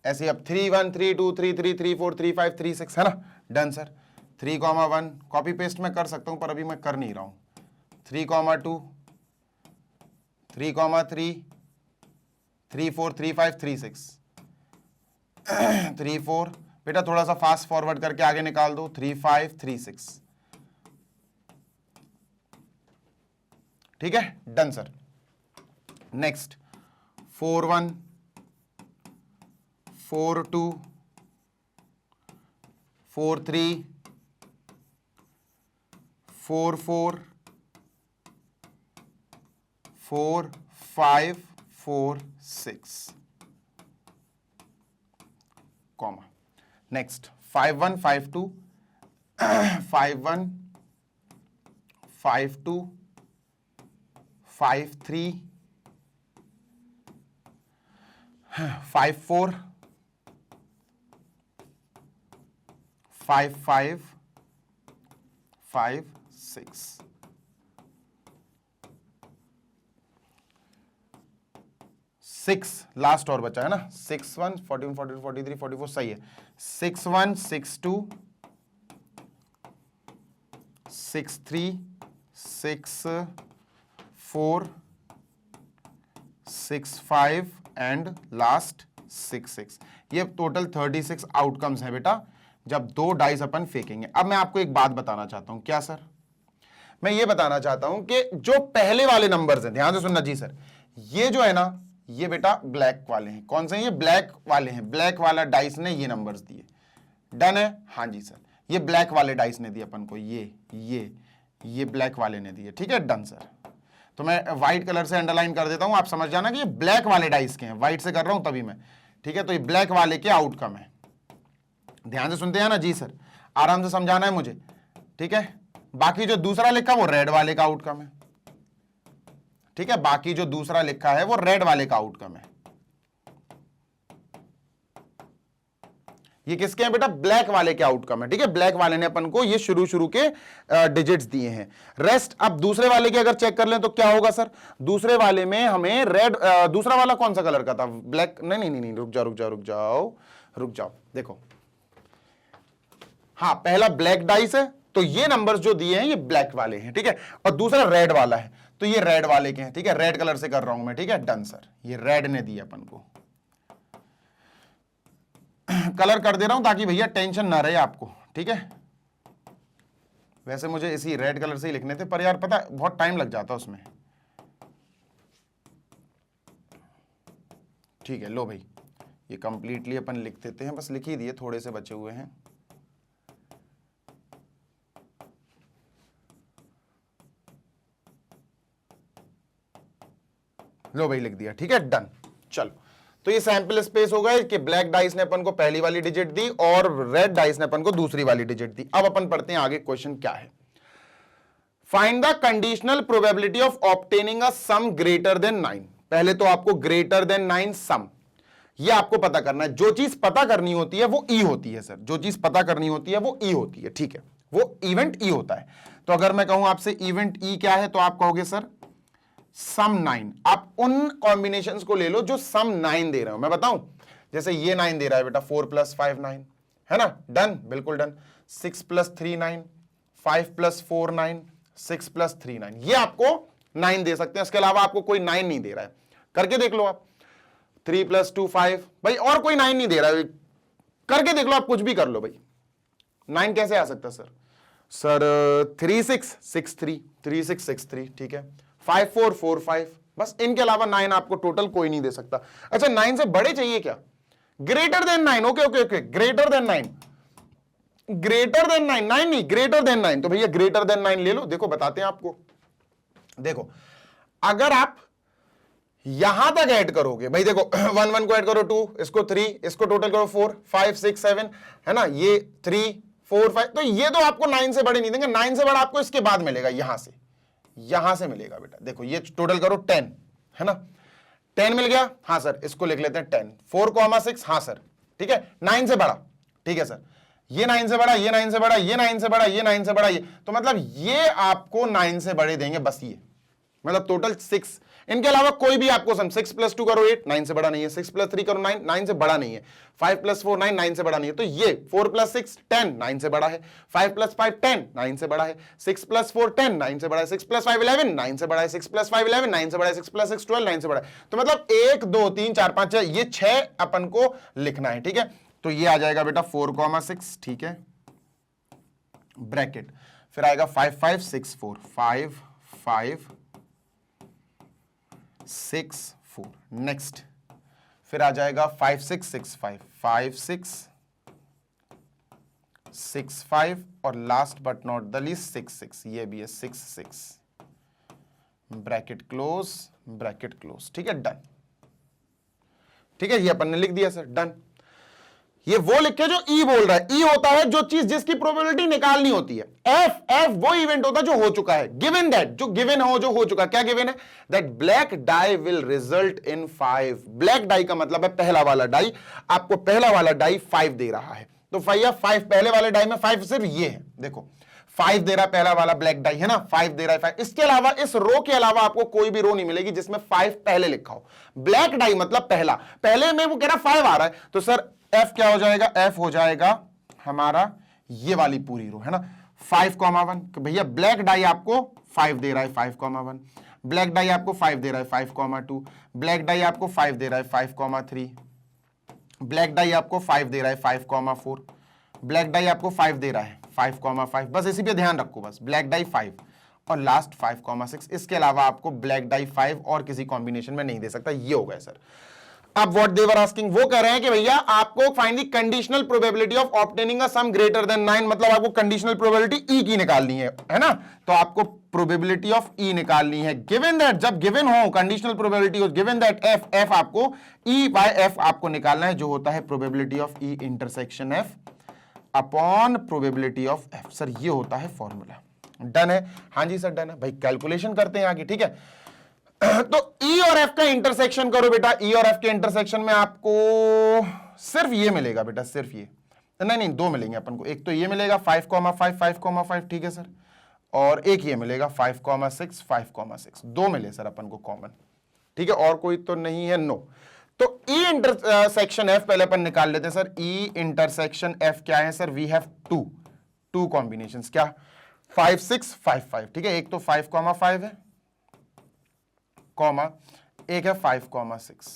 ऐसे अब 3, 1, 3, 2, 3, 3, 3, 4, 3, 5, 3, 6 है ना, डन सर। 3, 1 कॉपी पेस्ट में कर सकता हूं पर अभी मैं कर नहीं रहा हूं। 3, 2, 3, 3, 3, 4, 3, 5, 3, 6, 3, 4, बेटा थोड़ा सा फास्ट फॉरवर्ड करके आगे निकाल दो, 3, 5, 3, 6, ठीक है, done sir. Next 4, 1, 4, 2, 4, 3, 4, 4, 4, 5, 4, 6, comma. Next 5, 1, 5, 2, 5, 1, 5, 2, 5, 3, 5, 4, 5, 5, 5, 6, 6 last और बचा है ना, 6, 1, 41, 42, 43, 44 सही है। 6, 1, 6, 2, 6, 3, 6, 4, 6, 5 एंड लास्ट 6, 6। ये टोटल 36 आउटकम्स हैं बेटा जब 2 डाइस अपन फेंकेंगे। अब मैं आपको एक बात बताना चाहता हूं, क्या सर, मैं ये बताना चाहता हूं कि जो पहले वाले नंबर्स हैं, ध्यान से सुनना जी सर, ये जो है ना, ये बेटा ब्लैक वाले हैं। कौन से हैं ये, ब्लैक वाले हैं। ब्लैक वाला डाइस ने ये नंबर्स दिए, डन है, हाँ जी सर, ये ब्लैक वाले डाइस ने दिए अपन को, ये ब्लैक वाले ने दिए, ठीक है, डन सर। तो मैं व्हाइट कलर से अंडरलाइन कर देता हूं, आप समझ जाना कि ये ब्लैक वाले डाइस के हैं, व्हाइट से कर रहा हूं तभी मैं, ठीक है, तो ये ब्लैक वाले के आउटकम है। ध्यान से सुनते हैं ना जी सर, आराम से समझाना है मुझे, ठीक है। बाकी जो दूसरा लिखा वो रेड वाले का आउटकम है, ठीक है, बाकी जो दूसरा लिखा है वो रेड वाले का आउटकम है। ये किसके हैं बेटा, ब्लैक वाले के आउटकम है, ठीक है, ब्लैक वाले ने अपन को ये शुरू के डिजिट्स दिए हैं। रेस्ट अब दूसरे वाले के अगर चेक कर लें तो क्या होगा सर, दूसरे वाले में हमें रेड, दूसरा वाला कौन सा कलर का था, ब्लैक, नहीं, रुक जाओ, देखो, हाँ, पहला ब्लैक डाइस है तो ये नंबर्स जो दिए हैं ये ब्लैक वाले हैं, ठीक है, और दूसरा रेड वाला है तो ये रेड वाले के हैं, ठीक है, रेड कलर से कर रहा हूं मैं, ठीक है, डन सर, ये रेड ने दिया अपन को, कलर कर दे रहा हूं ताकि भैया टेंशन ना रहे आपको, ठीक है। वैसे मुझे इसी रेड कलर से ही लिखने थे पर यार पता बहुत टाइम लग जाता उसमें, ठीक है, लो भाई ये कंप्लीटली अपन लिख देते हैं, बस लिख ही दिए, थोड़े से बचे हुए हैं। लो भाई लिख दिया, ठीक है, डन। चलो, तो ये सैंपल स्पेस हो गया कि ब्लैक डाइस ने अपन को पहली वाली डिजिट दी और रेड डाइस ने अपन को दूसरी वाली डिजिट दी। अब अपन पढ़ते हैं आगे, क्वेश्चन क्या है, find the conditional probability of obtaining a sum greater than 9। पहले तो आपको ग्रेटर देन 9 सम, ये आपको पता करना है। जो चीज पता करनी होती है वो ई होती है सर, जो चीज पता करनी होती है वो ई होती है, ठीक है, वो इवेंट ई होता है। तो अगर मैं कहूं आपसे इवेंट ई क्या है तो आप कहोगे सर सम 9। आप उन कॉम्बिनेशंस को ले लो जो सम 9 दे रहे हो। मैं बताऊं, जैसे ये 9 दे रहा है बेटा, 4 + 5 9 है ना, डन, बिल्कुल डन। 6 + 3 9, 5 + 4 9, 6 + 3 9, ये आपको 9 दे सकते हैं, इसके अलावा आपको कोई 9 नहीं दे रहा है, करके देख लो आप। 3 + 2 5 भाई, और कोई 9 नहीं दे रहा है, करके देख लो आप, कुछ भी कर लो भाई। 9 कैसे आ सकता सर? सर 3 6 6 3 3 6 6 3, ठीक है। 5 4 4 5, बस इनके अलावा 9 आपको टोटल कोई नहीं दे सकता। अच्छा 9 से बड़े चाहिए क्या? Greater than 9, okay okay okay, greater than 9, greater than 9, 9 नहीं, ग्रेटर देन 9। तो भैया ग्रेटर देन 9 ले लो, देखो बताते हैं आपको। देखो अगर आप यहां तक ऐड करोगे भाई, देखो 1 1 को ऐड करो 2, इसको 3, इसको टोटल करो 4 5 6 7, है ना, ये 3 4 5, तो ये तो आपको 9 से बड़े नहीं देंगे। 9 से बड़ा आपको इसके बाद मिलेगा, यहां से मिलेगा बेटा। देखो ये टोटल करो 10, है ना, 10 मिल गया, हाँ सर, इसको लिख लेते हैं 10 4,6, हाँ सर, ठीक है। 9 से बड़ा, ठीक है सर, ये 9 से बड़ा, ये 9 से बड़ा, ये 9 से बड़ा, ये 9 से बड़ा, ये, तो मतलब ये आपको 9 से बड़े देंगे, बस ये, मतलब टोटल 6। इनके अलावा कोई भी आपको सम 6 + 2 करो 8, 9 से बड़ा नहीं है। 6 + 3 करो 9, 9 से बड़ा नहीं है। 5 + 4 9, 9 से बड़ा नहीं है। तो ये 4 + 6 10, 9 से बड़ा है। 5 + 5 10, 9 से बड़ा है। 6 + 4 10, 9 से बड़ा है। 6 + 5 11, 9 से बड़ा है। 6 + 5 11, 9 से बड़ा है। 6 + 6 12, 9 से बड़ा है। तो मतलब 1 2 3 4 5 6, ये 6 अपन को लिखना है, ठीक है। तो ये आ जाएगा बेटा 4,6, ठीक है, ब्रैकेट, फिर आएगा 5 5 6 4, 5 5 6 4, नेक्स्ट, फिर आ जाएगा 5 6 6 5, 5 6 6 5, और last but not the least 6 6, ये भी है 6 6, ब्रैकेट क्लोज, ठीक है, डन, ठीक है। ये अपन ने लिख दिया सर, डन। ये वो लिखे जो ई बोल रहा है। ई होता है जो चीज जिसकी प्रोबेबिलिटी निकालनी होती है। एफ वो इवेंट होता है जो हो चुका है, गिवन दैट, जो गिवन हो, जो हो चुका। क्या गिवन है? That black dye will result in 5। Black dye का मतलब है पहला वाला डाई, आपको पहला वाला डाई 5 दे रहा है। तो भैया 5, पहले वाले डाई में 5 सिर्फ ये है, देखो 5 दे रहा है पहला वाला ब्लैक डाई, है ना, 5 दे रहा है 5। इसके अलावा, इस रो के अलावा आपको कोई भी रो नहीं मिलेगी जिसमें 5 पहले लिखा हो। ब्लैक डाई मतलब पहला, पहले में वो कह रहा 5 आ रहा है, तो सर एफ क्या हो जाएगा? एफ हो जाएगा हमारा ये वाली पूरी रो, है ना, 5,1। भैया ब्लैक डाई आपको 5 दे रहा है, 5,1। ब्लैक डाई आपको 5 दे रहा है, 5,2। ब्लैक डाई आपको 5 दे रहा है, 5,3। ब्लैक डाई आपको 5 दे रहा है, 5,4। ब्लैक डाई आपको 5 दे रहा है, 5,5। बस इसी पे ध्यान रखो, बस ब्लैक डाई 5 और लास्ट 5,6। इसके अलावा आपको ब्लैक डाई 5 और किसी कॉम्बिनेशन में नहीं दे सकता। ये हो गया सर। अब व्हाट दे वर आस्किंग, वो कह रहे हैं कि भैया आपको find the conditional probability of obtaining a sum greater than 9, मतलब आपको कंडीशनल प्रोबेबिलिटी ई की निकालनी है ना। तो आपको प्रोबेबिलिटी ऑफ ई निकालनी है। गिवन दैट, जब गिवन हो कंडीशनल प्रोबेबिलिटी हो, गिवन दैट एफ आपको ई बाय एफ आपको निकालना है, जो होता है probability of E intersection F upon probability of F. Sir ये होता है फॉर्मूला। डन है? हाँ जी सर डन है। भाई कैलकुलेशन करते हैं आगे, ठीक है। तो ई और एफ का इंटरसेक्शन करो बेटा। ई और एफ के इंटरसेक्शन में आपको सिर्फ ये मिलेगा बेटा, सिर्फ ये, नहीं 2 मिलेंगे अपन को। एक तो ये मिलेगा 5,5 5,5, ठीक है सर, और एक ये मिलेगा 5,6 5,6। 2 मिले सर अपन को कॉमन, ठीक है, और कोई तो नहीं है, नो। तो ई इंटरसेक्शन एफ पहले अपन निकाल लेते हैं सर। ई इंटरसेक्शन एफ क्या है सर? वी हैव टू कॉम्बिनेशंस, क्या? 5 6 5 5, ठीक है। एक तो 5,5 है, कॉमा एक है 5,6,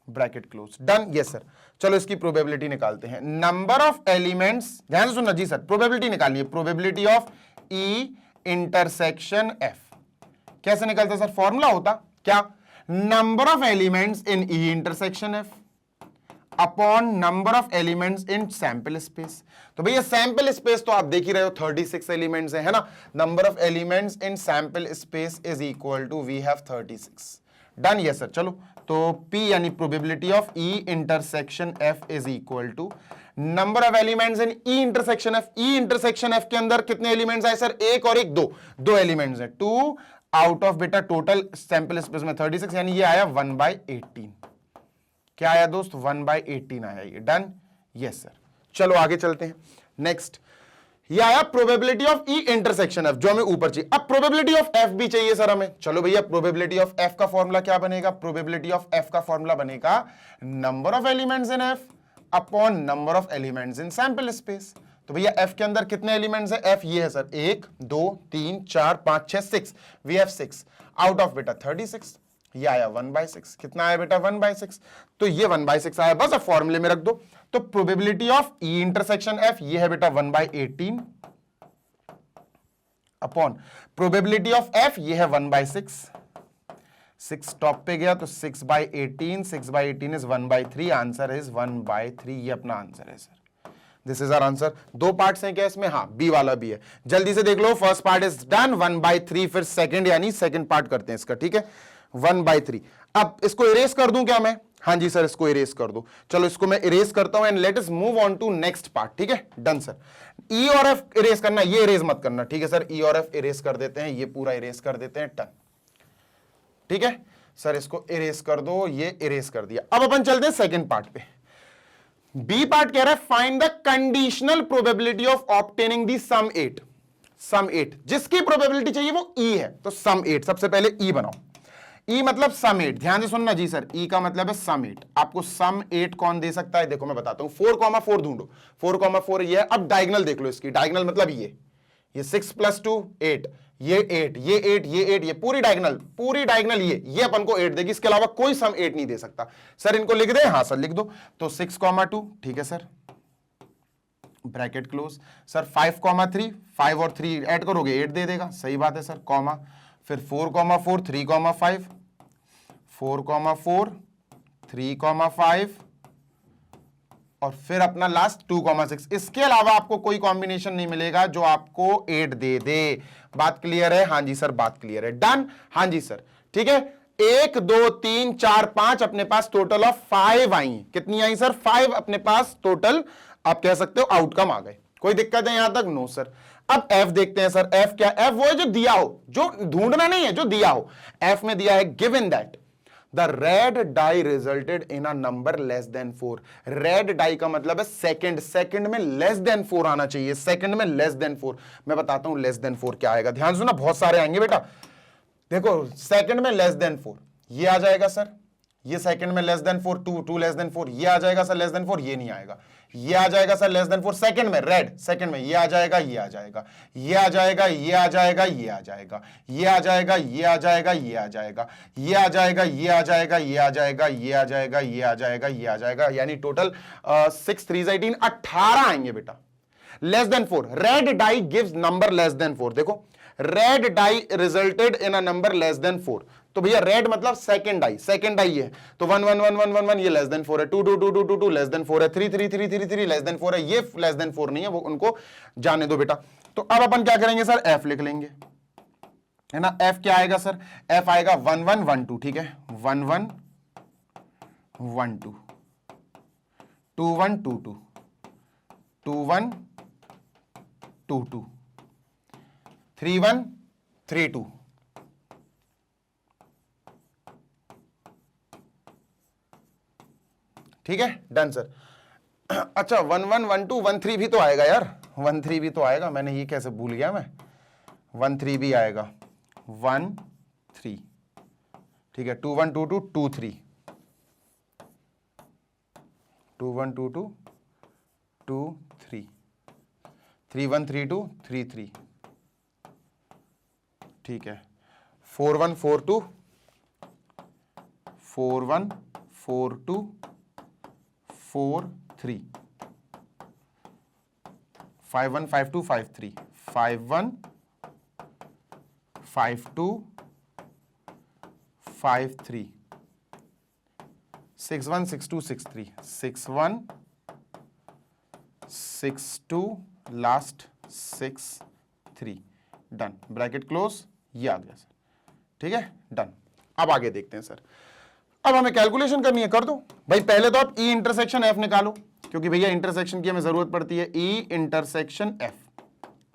bracket close, done. Yes sir. चलो इसकी प्रोबेबिलिटी निकालते हैं। नंबर ऑफ एलिमेंट्स, ध्यान से सुनना जी सर, प्रोबेबिलिटी निकालनी है। Probability of E intersection F कैसे निकलता सर? फॉर्मूला होता क्या? Number of elements in E intersection F upon number of elements in sample space. तो भैया सैंपल स्पेस तो आप देख ही रहे हो, 36 एलिमेंट्स है ना। Number of elements in sample space is equal to we have 36। Done. Yes sir. चलो तो P यानी probability of E intersection F is equal to number of elements in E intersection F। E intersection F के अंदर कितने elements आए sir? एक और एक, दो एलिमेंट्स है। 2 आउट ऑफ बेटा टोटल सैंपल स्पेस में 36, यानी ये आया 1/18। क्या आया दोस्त? 1/18 आया ये। डन। Yes sir. चलो आगे चलते हैं। नेक्स्ट ये आया probability of E intersection F, जो हमें ऊपर चाहिए। अब प्रोबेबिलिटी ऑफ एफ भी चाहिए सर हमें। चलो भैया प्रोबेबिलिटी ऑफ एफ का फॉर्मूला क्या बनेगा? प्रोबेबिलिटी ऑफ एफ का फॉर्मूला बनेगा number of elements in F upon number of elements in sample space. तो भैया एफ के अंदर कितने एलिमेंट्स है? एफ ये है sir 1 2 3 4 5 6 6। We have 6 out of बेटा 36। ये आया 1/6, कितना आया बेटा 1/6, तो ये 1/6 आया, बस अब फॉर्मूले में रख दो। तो probability of E intersection F ये है बेटा 1/18 अपॉन प्रोबेबिलिटी ऑफ एफ ये है 1/6, 6 टॉप पे गया तो 6/18, 6/18 इज 1/3, आंसर इज 1/3, ये अपना आंसर है sir. This is our answer. दो पार्ट्स हैं क्या इसमें, हाँ बी वाला भी है, जल्दी से देख लो। फर्स्ट पार्ट इज डन 1/3, फिर सेकंड यानी सेकंड पार्ट करते हैं इसका, ठीक है 1/3। अब इसको इरेज कर दूं क्या मैं, हाँ जी सर इसको इरेज कर दो, चलो इसको मैं इरेज करता हूं and let us move on to next part, ठीक है डन सर। ई और एफ इरेज करना, ये इरेज मत करना, ठीक है सर, ई और एफ इरेज कर देते हैं, ये पूरा इरेज कर देते हैं, डन, ठीक है सर इसको इरेज कर दो, ये इरेज कर दिया। अब अपन चलते हैं सेकंड पार्ट पे। बी पार्ट कह रहा है find the conditional probability of obtaining the sum 8, sum 8 जिसकी प्रोबेबिलिटी चाहिए वो ई है, तो सम 8 सबसे पहले ई बनाओ। ई मतलब सम 8, ध्यान से सुनना जी सर, ई का मतलब है सम 8। आपको सम 8 कौन दे सकता है, देखो मैं बताता हूं, 4,4 ढूंढो, 4,4 ये है। अब डायगोनल देख लो इसकी, डायगोनल मतलब ये 6 + 2 8, ये 8, ये 8, ये 8, ये पूरी डायगोनल ये अपन को 8 देगी, इसके अलावा कोई सम 8 नहीं दे सकता। सर इनको लिख दे, हाँ सर लिख दो, तो 6,2 ठीक है सर, ब्रैकेट क्लोज। सर 5,3, 5 और 3 ऐड करोगे 8 दे देगा, सही बात है सर, कॉमा, फिर 4,4, 3,5, 4,4, 3,5 और फिर अपना लास्ट 2,6। इसके अलावा आपको कोई कॉम्बिनेशन नहीं मिलेगा जो आपको 8 दे दे। बात क्लियर है, हाँ जी सर बात क्लियर है, डन, हाँ जी सर, ठीक है। 1 2 3 4 5 अपने पास टोटल ऑफ 5 आई, कितनी आई सर 5 अपने पास टोटल, आप कह सकते हो आउटकम आ गए। कोई दिक्कत है यहां तक, नो सर। अब एफ देखते हैं सर, एफ क्या, एफ वो है जो दिया हो, जो ढूंढना नहीं है, जो दिया हो। एफ में दिया है given that the red die resulted in a number less than 4। Red die का मतलब है सेकंड, सेकंड में लेस देन 4 आना चाहिए, सेकंड में लेस देन 4। मैं बताता हूं लेस देन 4 क्या आएगा, ध्यान सुना, बहुत सारे आएंगे बेटा। देखो सेकंड में लेस देन 4 ये आ जाएगा सर, ये सेकंड में लेस देन 4, 2 लेस देन 4 ये आ जाएगा सर, लेस देन 4 ये नहीं आएगा, ये आ जाएगा सर लेस देन 4 सेकंड में, रेड सेकंड में ये आ जाएगा, ये आ जाएगा, ये आ जाएगा, ये आ जाएगा, ये आ जाएगा, ये आ जाएगा, ये आ जाएगा, ये आ जाएगा, ये आ जाएगा, ये आ जाएगा, ये आ जाएगा, ये आ जाएगा, ये आ जाएगा, ये आ जाएगा, यानी टोटल 6 3 18 18 आएंगे बेटा। Less than 4, red die gives number less than 4। देखो red die resulted in a number less than 4, तो भैया रेड मतलब सेकंड डाई, सेकंड डाई है, तो 1 1 1 1 1 1 ये लेस देन 4 है, 2 2 2 2 2 2 लेस देन 4 है, 3 3 3 3 3 लेस देन 4 है, ये लेस देन 4 नहीं है, वो उनको जाने दो बेटा। तो अब अपन क्या करेंगे सर, एफ लिख लेंगे, है ना। एफ क्या आएगा सर, एफ आएगा 1 1 1 2, ठीक है 1 1 1 2, 2 1 2 2, 2 1 2 2, 3 1 3 2, ठीक है डन सर। अच्छा 1 1 1 2 1 3 भी तो आएगा यार, 1 3 भी तो आएगा, मैंने ये कैसे भूल गया मैं, 1 3 भी आएगा, 1 3, ठीक है 2 1 2 2 2 3, 2 1 2 2 2 3, 3 1 3 2 3 3, ठीक है 4 1 4 2 4 1 4 2 4 3, 5 1 5 2 5 3, 5 1 5 2 5 3, 6 1 6 2 6 3, 6 1 6 2 लास्ट 6 3, डन, ब्रैकेट क्लोज, ये आ गया सर, ठीक है डन। अब आगे देखते हैं सर, अब हमें कैलकुलेशन करनी है, कर दो भाई। पहले तो आप ई इंटरसेक्शन एफ निकालो, क्योंकि भैया इंटरसेक्शन की हमें जरूरत पड़ती है, ई इंटरसेक्शन एफ।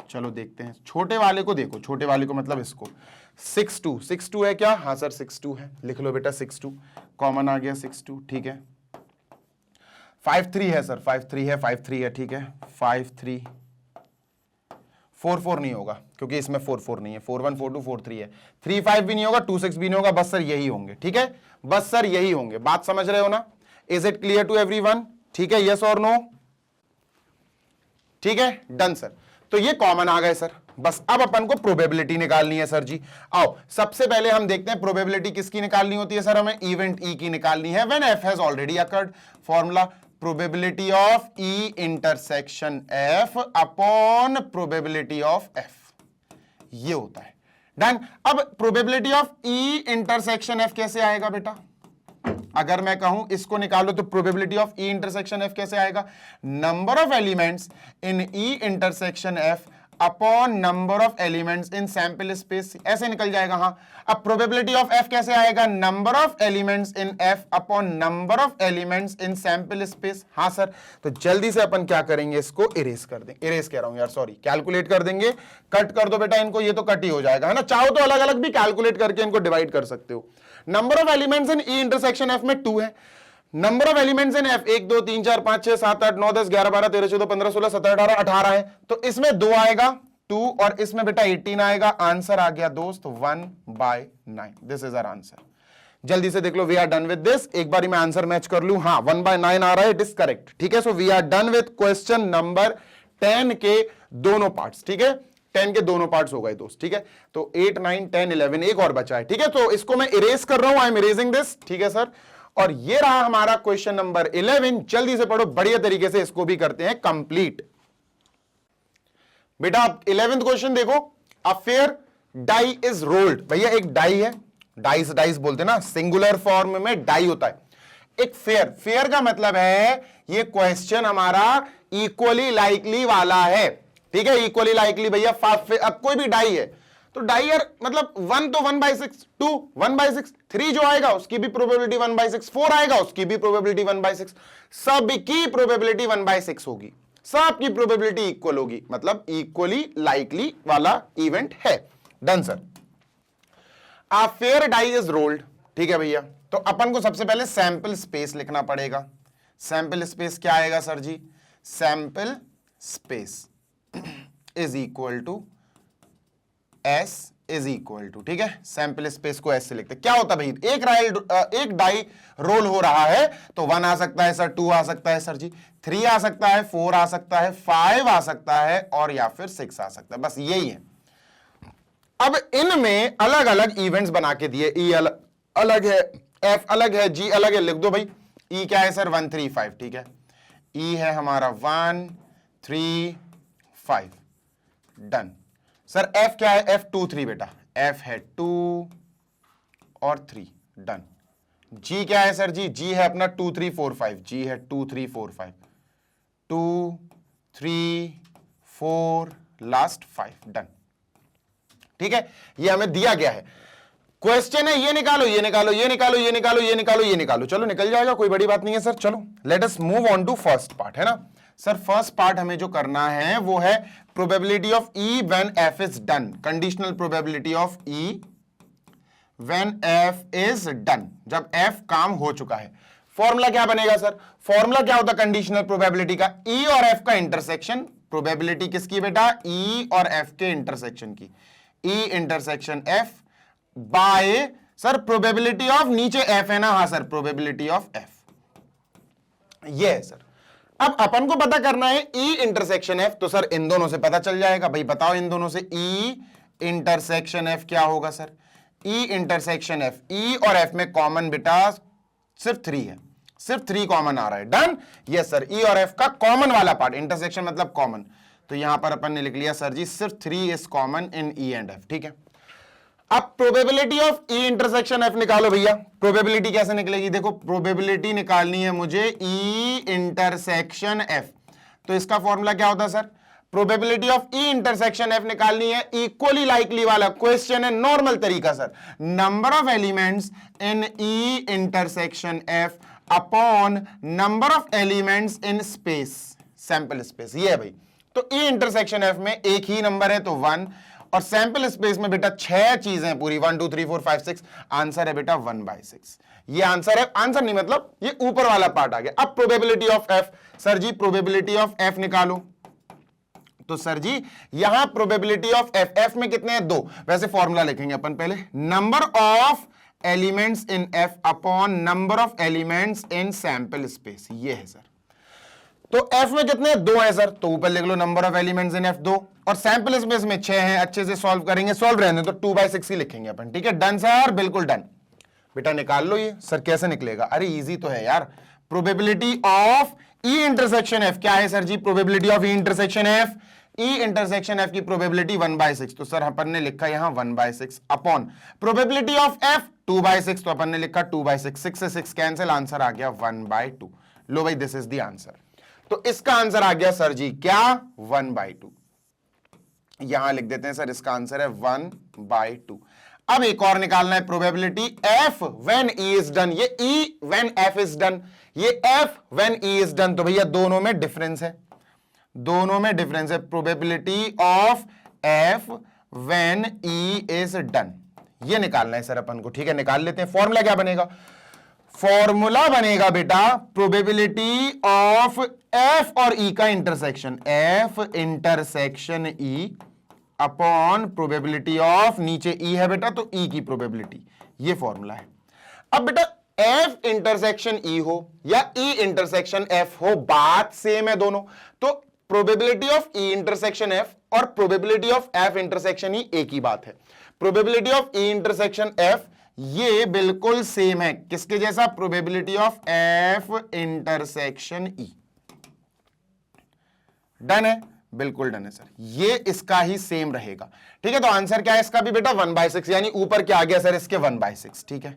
चलो देखते हैं, छोटे वाले को देखो, छोटे वाले को मतलब इसको, 6 2 6 2 है क्या, हाँ सर 6 2 है, लिख लो बेटा 6 2, कॉमन आ गया 6 2, ठीक है। 5 3 है सर, 5 3 है, 5 3 है, ठीक है 5 3, 4 4 नहीं होगा क्योंकि इसमें 4 4 नहीं है, 4 1 4 2 4 3 है, 3 5 भी नहीं होगा, 2 6 भी नहीं होगा, बस सर यही होंगे, ठीक है बस सर यही होंगे। बात समझ रहे हो ना, is it clear to everyone, ठीक है, यस और नो, ठीक है डन सर। तो ये कॉमन आ गए सर, बस अब अपन को प्रोबेबिलिटी निकालनी है सर जी। आओ सबसे पहले हम देखते हैं प्रोबेबिलिटी किसकी निकालनी होती है सर, हमें इवेंट ई की निकालनी है when F has already occurred. Formula probability of E intersection F upon probability of F, ये होता है। डन। अब probability of E intersection F कैसे आएगा बेटा, अगर मैं कहूं इसको निकालो तो probability of E intersection F कैसे आएगा, number of elements in E intersection F upon number of elements in sample space, ऐसे निकल जाएगा। हाँ, अब प्रोबेबिलिटी ऑफ एफ कैसे आएगा, number of elements in F upon number of elements in sample space. हाँ सर, तो जल्दी से अपन क्या करेंगे, इसको इरेज कर देंगे, इरेज कह रहा हूं यार सॉरी, कैलकुलेट कर देंगे। कट कर दो बेटा इनको, ये तो कट ही हो जाएगा है ना, चाहो तो अलग अलग भी कैलकुलेट करके इनको डिवाइड कर सकते हो। Number of elements in E intersection F में 2 है, number of elements in F 1 2 3 4 5 6 7 8 9 10 11 12 13 14 15 16 17 18 18 है, तो इसमें 2 आएगा 2 और इसमें बेटा 18 आएगा। आंसर आ गया दोस्त 1/9। This is our answer. जल्दी से देख लो, we are done with this. एक बार मैं आंसर मैच कर लूं, हाँ 1/9 आ रहा है, इट इज करेक्ट। ठीक है, so we are done with question number 10 के दोनों पार्ट्स। ठीक है, 10 के दोनों पार्ट्स हो गए दोस्त। ठीक है, तो 8 9 10 11 एक और बचा है। ठीक है, तो इसको मैं इरेज कर रहा हूं, आई एम इरेजिंग दिस। ठीक है सर, और ये रहा हमारा क्वेश्चन नंबर 11। जल्दी से पढ़ो, बढ़िया तरीके से इसको भी करते हैं कंप्लीट। बेटा आप 11th क्वेश्चन देखो, a fair die is rolled. भैया एक डाई है, डाइस डाइस बोलते ना, सिंगुलर फॉर्म में डाई होता है। एक फेयर, फेयर का मतलब है ये क्वेश्चन हमारा इक्वली लाइकली वाला है। ठीक है, इक्वली लाइकली भैया, अब कोई भी डाई है तो डाई यार मतलब 1 तो 1/6, 2 1/6, 3 जो आएगा उसकी भी प्रोबेबिलिटी 1/6, 4 आएगा उसकी भी प्रोबेबिलिटी 1/6, सब की प्रोबेबिलिटी 1/6 होगी, सबकी प्रोबेबिलिटी इक्वल होगी, मतलब इक्वली लाइकली वाला इवेंट है। Done sir. A fair die is rolled. ठीक है भैया, तो अपन को सबसे पहले सैंपल स्पेस लिखना पड़ेगा। सैंपल स्पेस क्या आएगा sir ji, sample space is equal to S is equal to, ठीक है, सैंपल स्पेस को S से लिखते। क्या होता है भाई, एक डाई रोल हो रहा है तो 1 आ सकता है सर, 2 आ सकता है सर जी, 3 आ सकता है, 4 आ सकता है, 5 आ सकता है और या फिर 6 आ सकता है, बस यही है। अब इनमें अलग अलग इवेंट्स बना के दिए, E अलग है, F अलग है, G अलग है, लिख दो भाई। E क्या है सर, 1 3 5। ठीक है, E है हमारा 1 3 5। Done sir. F क्या है, F 2 3 बेटा, F है 2 और 3। डन। G क्या है सर जी, G है अपना 2 3 4 5, G है 2 3 4 5, 2 3 4 लास्ट 5। डन। ठीक है, ये हमें दिया गया है, क्वेश्चन है ये निकालो, ये निकालो, ये निकालो, ये निकालो, ये निकालो, ये निकालो। चलो निकल जाएगा, कोई बड़ी बात नहीं है सर। चलो let us move on to first part, है ना सर। फर्स्ट पार्ट हमें जो करना है वो है probability of E when F is done, conditional probability of E when F is done, जब F काम हो चुका है। फॉर्मूला क्या बनेगा सर, फॉर्मूला क्या होता है कंडीशनल प्रोबेबिलिटी का, E और F का इंटरसेक्शन। प्रोबेबिलिटी किसकी बेटा, E और F के इंटरसेक्शन की, E intersection F by sir probability of, नीचे F है ना, हाँ सर, प्रोबेबिलिटी ऑफ F ये है सर। अब अपन को पता करना है E इंटरसेक्शन F, तो सर इन दोनों से पता चल जाएगा भाई, बताओ इन दोनों से E इंटरसेक्शन F क्या होगा sir, E intersection F, E और F में कॉमन बेटा सिर्फ 3 है, सिर्फ 3 कॉमन आ रहा है। डन। यस सर, E और F का कॉमन वाला पार्ट, इंटरसेक्शन मतलब कॉमन, तो यहां पर अपन ने लिख लिया सर जी सिर्फ 3 is common in E and F। ठीक है, अब probability of E intersection F निकालो भैया। प्रोबेबिलिटी कैसे निकलेगी, देखो प्रोबेबिलिटी निकालनी है मुझे E इंटरसेक्शन F, तो इसका फॉर्मूला क्या होता है sir, probability of E intersection F निकालनी है, इक्वली लाइकली वाला क्वेश्चन है, नॉर्मल तरीका sir, number of elements in E intersection F upon number of elements in space, sample space, ये है भाई। तो E इंटरसेक्शन F में एक ही नंबर है तो 1, और सैंपल स्पेस में बेटा 6 चीजें पूरी, 1 2 3 4 5 6, आंसर है बेटा 1/6। ये आंसर है, आंसर नहीं मतलब ये ऊपर वाला पार्ट आ गया। अब probability of F, sir ji probability of F निकालो, तो सर जी यहां प्रोबेबिलिटी ऑफ F में कितने हैं, 2, वैसे फॉर्मूला लिखेंगे अपन पहले, number of elements in F upon number of elements in sample space, ये है सर। तो एफ में कितने दो है सर, तो ऊपर लिख लो number of elements in F दो, और सैंपल स्पेस में 6 हैं, अच्छे से सॉल्व करेंगे, सॉल्व रहने तो 2/6 ही लिखेंगे अपन, ठीक है। डन सर, बिल्कुल डन। बेटा निकाल लो ये। सर कैसे निकलेगा? अरे इजी तो है यार। Probability of E intersection F क्या है sir ji? Probability of E intersection F, E intersection F की प्रोबेबिलिटी 1/6, तो सर अपन ने लिखा यहां 1/6 अपॉन प्रोबेबिलिटी ऑफ एफ 2/6, तो अपन ने लिखा 2/6, 6 से 6 कैंसिल, आंसर आ गया 1/2। लो भाई दिस इज द आंसर। तो इसका आंसर आ गया सर जी क्या? 1/2। यहां लिख देते हैं सर, इसका आंसर है 1/2। अब एक और निकालना है probability F when E is done. ये ई व्हेन एफ इज डन, ये F when E is done, तो भैया दोनों में डिफरेंस है, दोनों में डिफरेंस है। Probability of F when E is done, ये निकालना है सर अपन को, ठीक है। निकाल लेते हैं। फॉर्मूला क्या बनेगा? फॉर्मूला बनेगा बेटा प्रोबेबिलिटी ऑफ एफ और ई का intersection, F intersection E upon probability of, नीचे ई है बेटा तो ई की प्रोबेबिलिटी, ये फॉर्मूला है। अब बेटा एफ इंटरसेक्शन ई हो या ई इंटरसेक्शन एफ हो, बात सेम है दोनों, तो probability of E intersection F और probability of F intersection E एक ही बात है। Probability of E intersection F ये बिल्कुल सेम है, किसके जैसा? Probability of F intersection E. Done है, बिल्कुल डन है सर, ये इसका ही सेम रहेगा, ठीक है। तो आंसर क्या है इसका भी बेटा 1/6, यानी ऊपर क्या आ गया सर इसके 1/6, ठीक है।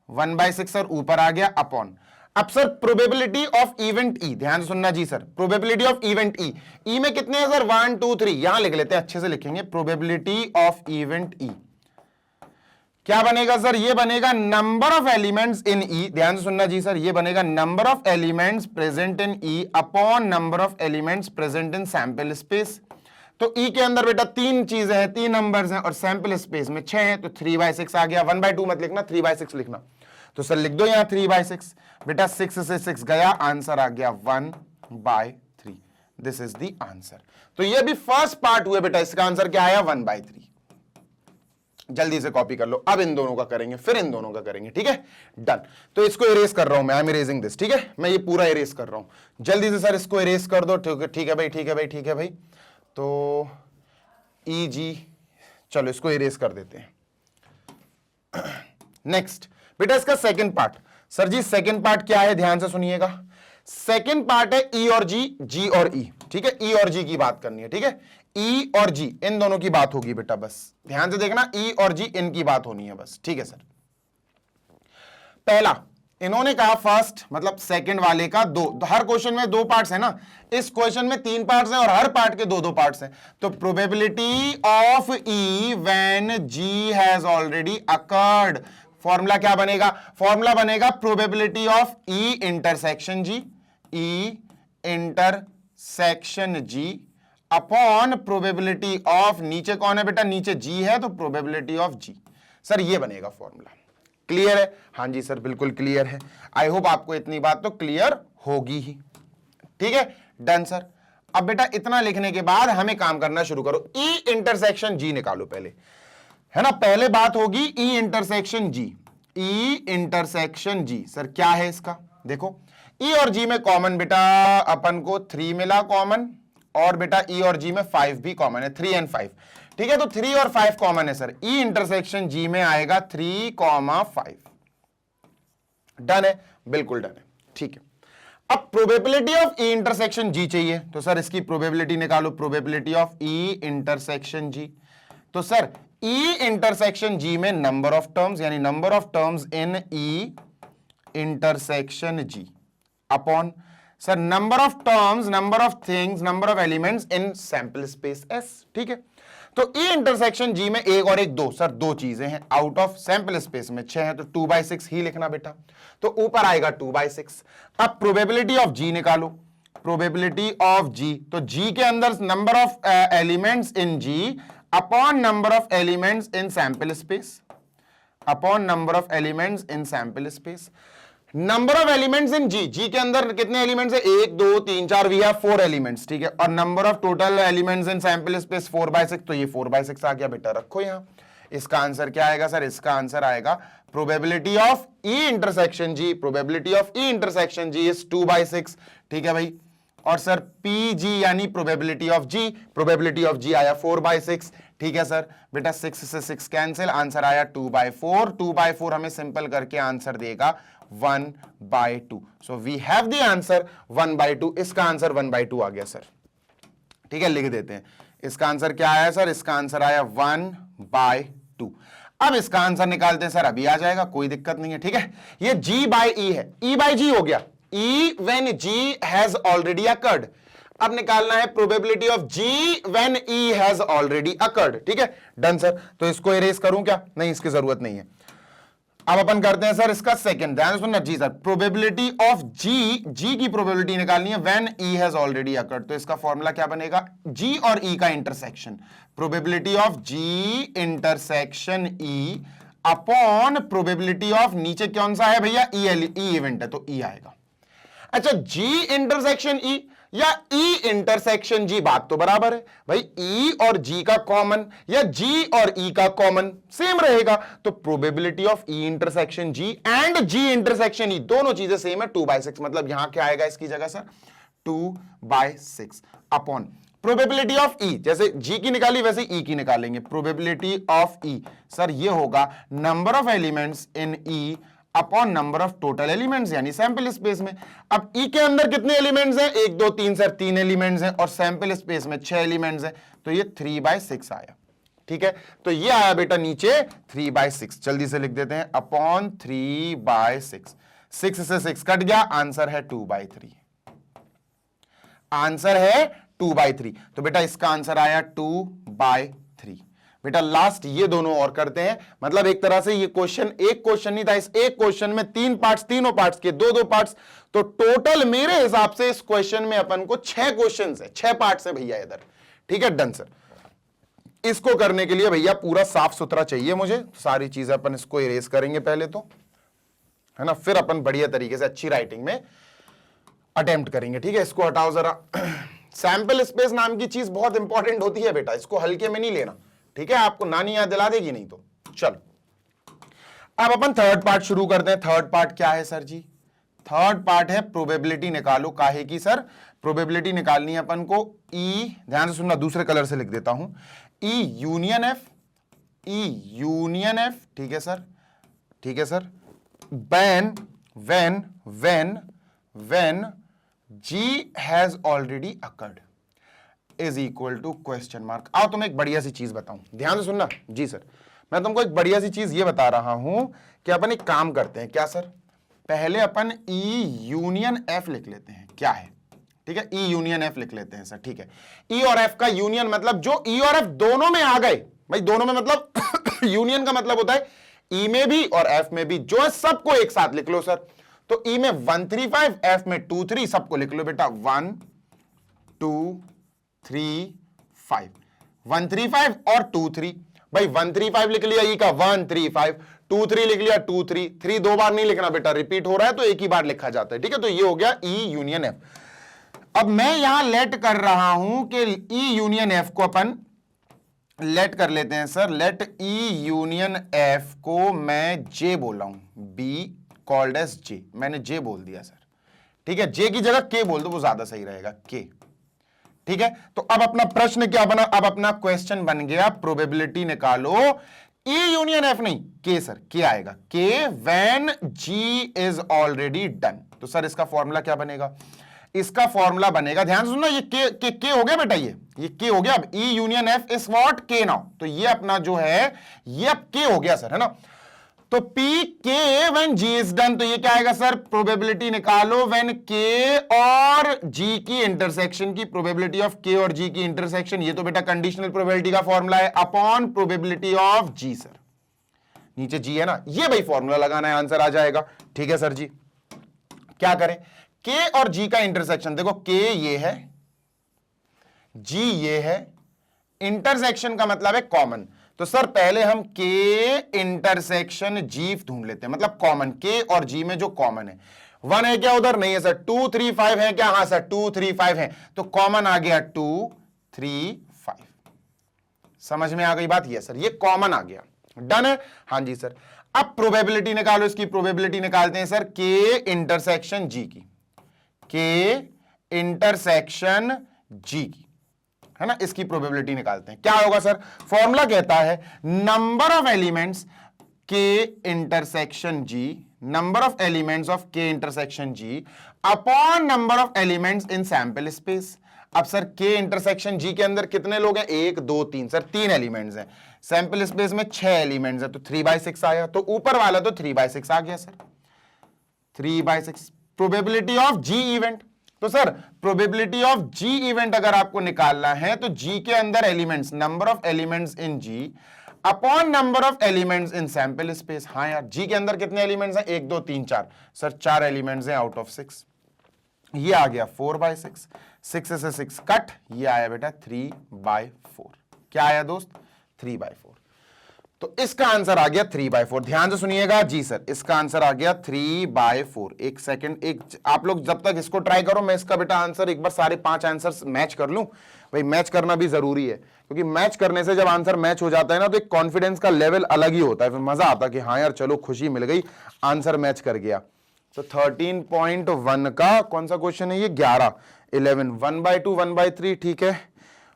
1/6 सर ऊपर आ गया अपॉन, अब sir probability of event E, ध्यान से सुनना जी sir, probability of event E, E में कितने हैं सर? 1 2 3, यहां लिख लेते हैं, अच्छे से लिखेंगे। प्रोबेबिलिटी ऑफ इवेंट ई क्या बनेगा सर? ये बनेगा नंबर ऑफ एलिमेंट्स इन ई, ध्यान से सुनना जी सर, ये बनेगा number of elements present in E upon number of elements present in sample space. तो ई के अंदर बेटा 3 चीजें हैं, 3 नंबर्स हैं, और सैंपल स्पेस में 6 हैं, तो 3/6 आ गया। 1/2 मत लिखना, 3/6 लिखना। तो सर लिख दो यहां 3/6, बेटा 6 से 6 गया, आंसर आ गया 1/3। This is the answer. तो ये भी फर्स्ट पार्ट हुए बेटा, इसका आंसर क्या आया? 1/3। जल्दी से कॉपी कर लो। अब इन दोनों का करेंगे, फिर इन दोनों का करेंगे, ठीक है। डन। तो इसको इरेज कर रहा हूं मैं, आई एम इरेजिंग दिस, ठीक है। मैं ये पूरा इरेज कर रहा हूं, जल्दी से सर इसको इरेज कर दो, ठीक है भाई, ठीक है भाई, ठीक है भाई। तो ई जी, चलो इसको इरेज कर देते हैं। नेक्स्ट बेटा इसका सेकंड पार्ट। सर जी सेकंड पार्ट क्या है? ध्यान से सुनिएगा। सेकंड पार्ट है ई और जी, जी और ई, ठीक है। ई और जी की बात करनी है, ठीक है। ई और जी इन दोनों की बात होगी बेटा, बस ध्यान से देखना, ई और जी इनकी बात होनी है बस, ठीक है सर। पहला इन्होंने कहा फर्स्ट, मतलब सेकंड वाले का दो, हर क्वेश्चन में 2 पार्ट्स है ना, इस क्वेश्चन में 3 पार्ट्स हैं और हर पार्ट के 2-2 पार्ट्स हैं। तो probability of E when G has already occurred, formula क्या बनेगा? फॉर्मूला बनेगा probability of E intersection G, E intersection G upon probability of, नीचे कौन है बेटा? नीचे जी है, तो प्रोबेबिलिटी ऑफ जी। सर ये बनेगा फॉर्मूला। क्लियर है? हाँ जी सर बिल्कुल क्लियर है। आई होप आपको इतनी बात तो क्लियर होगी ही, ठीक है। Done sir. अब बेटा इतना लिखने के बाद हमें काम करना शुरू करो। ई इंटरसेक्शन जी निकालो पहले, है ना। पहले बात होगी ई intersection G, E intersection G. Sir क्या है इसका? देखो ई और जी में कॉमन बेटा अपन को 3 मिला कॉमन, और बेटा ई और जी में 5 भी कॉमन है, 3 और 5, ठीक है। तो 3 और 5 कॉमन है सर, ई इंटरसेक्शन जी में आएगा 3,5। डन है, बिल्कुल डन है, ठीक है। अब probability of E intersection G चाहिए, तो सर इसकी प्रोबेबिलिटी निकालो, probability of E intersection G. तो सर ई इंटरसेक्शन जी में नंबर ऑफ टर्म्स, यानी number of terms in E intersection G upon sir number of terms, number of things, number of elements in sample space S, ठीक है। तो ई intersection G में 1 और 1 2, sir 2 चीजें हैं, out of sample space में 6 है, तो 2/6 ही लिखना बेटा, तो ऊपर आएगा 2/6। अब प्रोबेबिलिटी ऑफ जी निकालो, प्रोबेबिलिटी ऑफ जी, तो जी के अंदर number of elements in G upon number of elements in sample space, upon number of elements in sample space. Number of elements in G, G के अंदर कितने elements है? 1 2 3 4, we have 4 elements, ठीक है। और number of total elements in sample space 4/6, तो ये 4/6 आ गया बेटा, रखो यहां। इसका आंसर क्या आएगा सर? इसका आंसर आएगा probability of E intersection G, probability of E intersection G is 2/6, ठीक है भाई। और सर पी जी यानी probability of G, probability of G आया 4/6। ठीक है सर बेटा 6 से 6 कैंसिल, आंसर आया 2/4। 2/4 हमें सिंपल करके आंसर देगा 1/2। So we have the answer 1/2। इसका आंसर 1/2 आ गया सर। ठीक है लिख देते हैं, इसका आंसर क्या आया सर, इसका आंसर आया 1/2। अब इसका आंसर निकालते हैं सर, अभी आ जाएगा, कोई दिक्कत नहीं है। ठीक है ये G/E है, E/G हो गया, E when G has already occurred। अब निकालना है probability of G when E has already occurred। ठीक है डन सर। तो इसको इरेज करूं क्या, नहीं इसकी जरूरत नहीं है। अब अपन करते हैं सर इसका सेकंड, ध्यान सुनना जी सर, प्रोबेबिलिटी ऑफ जी की प्रोबेबिलिटी निकालनी है when E has already occurred. तो इसका फॉर्मूला क्या बनेगा, जी और ई का intersection, probability of ji intersection E upon probability of, नीचे कौन सा है भैया, ई इवेंट है तो ई आएगा। अच्छा जी इंटरसेक्शन ई या ई इंटरसेक्शन जी, बात तो बराबर है भाई, ई और जी का कॉमन या जी और ई का कॉमन सेम रहेगा, तो probability of E intersection G and G intersection E दोनों चीजें सेम है 2/6। मतलब यहां क्या आएगा इसकी जगह सर 2/6 अपॉन प्रोबेबिलिटी ऑफ ई, जैसे जी की निकाली वैसे ई की निकालेंगे, प्रोबेबिलिटी ऑफ ई सर ये होगा number of elements in E upon number of total elements यानी सैंपल स्पेस में। अब ई के अंदर कितने एलिमेंट्स हैं, 1 2 3 सर 3 एलिमेंट्स हैं और सैंपल स्पेस में 6 एलिमेंट्स हैं, तो ये 3/6 आया। ठीक है तो ये आया बेटा नीचे 3/6, जल्दी से लिख देते हैं अपॉन 3/6। 6 से 6 कट गया, आंसर है 2/3। आंसर है 2/3। तो बेटा इसका आंसर आया 2/3। बेटा लास्ट ये दोनों और करते हैं, मतलब एक तरह से ये क्वेश्चन एक क्वेश्चन नहीं था, इस एक क्वेश्चन में 3 पार्ट्स, तीनों पार्ट्स के 2-2 पार्ट्स, तो टोटल मेरे हिसाब से इस क्वेश्चन में अपन को 6 क्वेश्चंस है, 6 पार्ट्स है भैया इधर। ठीक है डन सर। इसको करने के लिए भैया पूरा साफ सुथरा चाहिए मुझे, सारी चीजें अपन इसको इरेज करेंगे पहले तो, है ना, फिर अपन बढ़िया तरीके से अच्छी राइटिंग में अटेम्प्ट करेंगे। ठीक है इसको हटाओ जरा। सैंपल स्पेस नाम की चीज बहुत इंपॉर्टेंट होती है बेटा, इसको हल्के में नहीं लेना। ठीक है आपको नानी याद दिला देगी नहीं तो। चलो अब अपन थर्ड पार्ट शुरू करते हैं। थर्ड पार्ट क्या है सर जी, थर्ड पार्ट है प्रोबेबिलिटी निकालो। काहे की सर, प्रोबेबिलिटी निकालनी है अपन को ई, ध्यान से सुनना, दूसरे कलर से लिख देता हूं, E union F, E union F. ठीक है सर, ठीक है sir, when when when when G has already occurred is equal to question mark. आओ तुम एक बढ़िया सी चीज बताऊं, ध्यान से सुनना जी सर, मैं तुमको एक बढ़िया सी चीज ये बता रहा हूं कि अपन एक काम करते हैं। क्या सर, पहले अपन ई यूनियन एफ लिख लेते हैं, क्या है, ठीक है, ई यूनियन एफ लिख लेते हैं सर। ठीक है ई और एफ का यूनियन, मतलब जो ई और एफ दोनों में आ गए भाई, दोनों में मतलब यूनियन का मतलब होता है ई में भी और एफ में भी, जो है सबको एक साथ लिख लो सर। तो ई में 135, एफ में 23, सबको लिख लो बेटा 1 2 3 5, 135 और 23 भाई, 135 लिख लिया ई का 135, 23 लिख लिया 23, 3 दो बार नहीं लिखना बेटा, रिपीट हो रहा है तो एक ही बार लिखा जाता है। ठीक है तो ये हो गया ई यूनियन एफ। अब मैं यहां लेट कर रहा हूं कि ई यूनियन एफ को अपन लेट कर लेते हैं sir, let E union F को मैं जे बोल रहा हूं, बी कॉल्ड एज जे, मैंने जे बोल दिया सर। ठीक है जे की जगह के बोल दो, वो ज्यादा सही रहेगा, के। ठीक है तो अब अपना प्रश्न क्या बना, अब अपना क्वेश्चन बन गया प्रोबेबिलिटी निकालो ई यूनियन एफ, नहीं के सर, के आएगा, K when G is already done. तो सर इसका फॉर्मूला क्या बनेगा, इसका फॉर्मूला बनेगा, ध्यान सुनना, ये के हो गया बेटा, ये के हो गया। अब ई यूनियन एफ इज व्हाट, के नाउ, तो ये अपना जो है ये अब के हो गया सर, है ना। तो पी के व्हेन जी इज डन, तो ये क्या आएगा सर, प्रोबेबिलिटी निकालो व्हेन के और जी की इंटरसेक्शन की, प्रोबेबिलिटी ऑफ के और जी की इंटरसेक्शन, ये तो बेटा कंडीशनल प्रोबेबिलिटी का फॉर्मूला है, upon probability of G sir, नीचे जी है ना, ये भाई फॉर्मूला लगाना है, आंसर आ जाएगा। ठीक है सर जी, क्या करें, के और जी का इंटरसेक्शन, देखो के ये है, जी ये है, इंटरसेक्शन का मतलब है कॉमन, तो सर पहले हम के इंटरसेक्शन जी ढूंढ लेते हैं, मतलब कॉमन, के और जी में जो कॉमन है, 1 है क्या उधर, नहीं है सर, 2 3 5 है क्या, हां सर 2 3 5 है, तो कॉमन आ गया 2 3 5। समझ में आ गई बात, ये सर ये कॉमन आ गया, डन है, हां जी सर। अब प्रोबेबिलिटी निकालो, इसकी प्रोबेबिलिटी निकालते हैं सर के इंटरसेक्शन जी की, के इंटरसेक्शन जी की, है ना, इसकी प्रोबेबिलिटी निकालते हैं। क्या होगा सर? फॉर्मूला कहता है number of elements K intersection G, number of elements of K intersection G upon number of elements in sample space. अब सर के इंटरसेक्शन जी के अंदर कितने लोग हैं? 1 2 3 सर, 3 एलिमेंट्स हैं। सैंपल स्पेस में 6 एलिमेंट्स हैं, तो 3/6 आया। तो ऊपर वाला तो 3/6 आ गया sir, 3/6 probability of G event. तो sir probability of G event अगर आपको निकालना है तो जी के अंदर elements, number of elements in G upon number of elements in sample space. हाँ यार, जी के अंदर कितने एलिमेंट्स हैं? 1 2 3 4 सर, 4 एलिमेंट्स हैं आउट ऑफ 6। ये आ गया 4/6, 6 से 6 कट, ये आया बेटा 3/4। क्या आया दोस्त? 3/4। तो इसका आंसर आ गया 3/4। ध्यान से सुनिएगा जी सर, इसका आंसर आ गया 3/4। एक सेकंड, एक आप लोग जब तक इसको ट्राई करो, मैं इसका बेटा आंसर एक बार सारे 5 आंसर्स मैच कर लूं। भाई मैच करना भी जरूरी है, क्योंकि मैच करने से जब आंसर मैच हो जाता है ना, तो एक कॉन्फिडेंस का लेवल अलग ही होता है, फिर मजा आता है कि हाँ यार चलो खुशी मिल गई, आंसर मैच कर गया। तो 13.1 का कौन सा क्वेश्चन है ये? 11 11 1/2 1/3 ठीक है,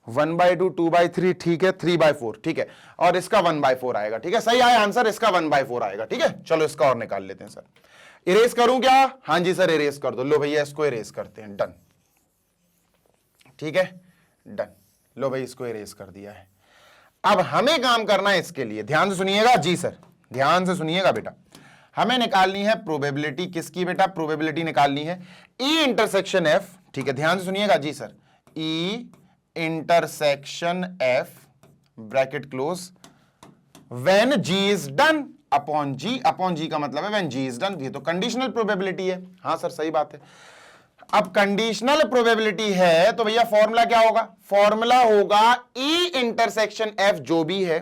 1/2 2/3 ठीक है, 3/4 ठीक है, और इसका 1/4 आएगा। ठीक है, सही आया आंसर, इसका 1/4 आएगा। ठीक है, चलो इसका और निकाल लेते हैं सर। इरेज करूं क्या? हाँ जी सर, इरेज कर दो। लो भैया इसको इरेज करते हैं, डन। ठीक है, डन। लो भाई इसको इरेज कर दिया है। अब हमें काम करना है इसके लिए, ध्यान से सुनिएगा जी सर, ध्यान से सुनिएगा बेटा। हमें निकालनी है प्रोबेबिलिटी किसकी बेटा? प्रोबेबिलिटी निकालनी है ई इंटरसेक्शन एफ। ठीक है, ध्यान से सुनिएगा जी sir, E intersection F bracket close when G is done upon G. Upon G का मतलब है व्हेन जी इज डन। ये तो कंडीशनल प्रोबेबिलिटी है। हाँ सर सही बात है। अब कंडीशनल प्रोबेबिलिटी है तो भैया फॉर्मूला क्या होगा? फॉर्मूला होगा ई इंटरसेक्शन एफ जो भी है।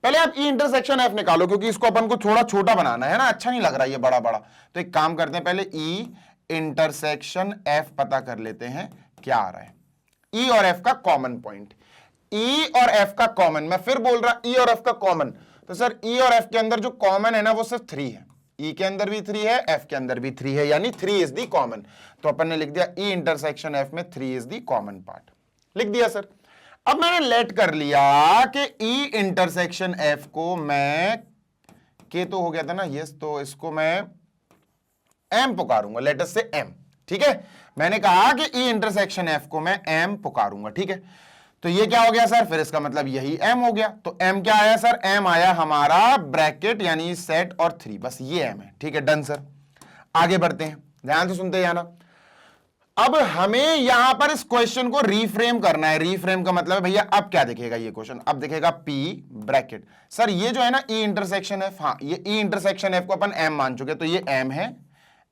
पहले आप ई इंटरसेक्शन एफ निकालो, क्योंकि इसको अपन को थोड़ा छोटा बनाना है ना, अच्छा नहीं लग रहा ये बड़ा बड़ा। तो एक काम करते हैं, पहले ई इंटरसेक्शन एफ पता कर लेते हैं क्या आ रहा है। ई और एफ का कॉमन पॉइंट, ई और एफ का कॉमन, मैं फिर बोल रहा ई और एफ का कॉमन। तो सर ई और एफ के अंदर जो कॉमन है ना वो सिर्फ 3 है। ई के अंदर भी 3 है, एफ के अंदर भी 3 है, यानी 3 इज दी कॉमन। तो अपन ने लिख दिया ई इंटरसेक्शन एफ में 3 इज दी कॉमन पार्ट, लिख दिया सर। अब मैंने लेट कर लिया कि ई इंटरसेक्शन एफ को मैं, के तो हो गया था ना यस, तो इसको मैं एम पुकारूंगा, लेटस से एम। ठीक है, मैंने कहा कि ई इंटरसेक्शन एफ को मैं एम पुकारूंगा। ठीक है, तो ये क्या हो गया सर? फिर इसका मतलब यही एम हो गया। तो एम क्या आया सर? एम आया हमारा ब्रैकेट यानी सेट और 3, बस ये एम है। ठीक है, डन सर। आगे बढ़ते हैं, ध्यान से सुनते जाना। अब हमें यहां पर इस क्वेश्चन को रीफ्रेम करना है। रीफ्रेम का मतलब है भैया अब क्या दिखेगा ये क्वेश्चन? अब दिखेगा पी ब्रैकेट। सर ये जो है ना ई इंटरसेक्शन एफ, हाँ ये ई इंटरसेक्शन एफ को अपन एम मान चुके, तो ये एम है,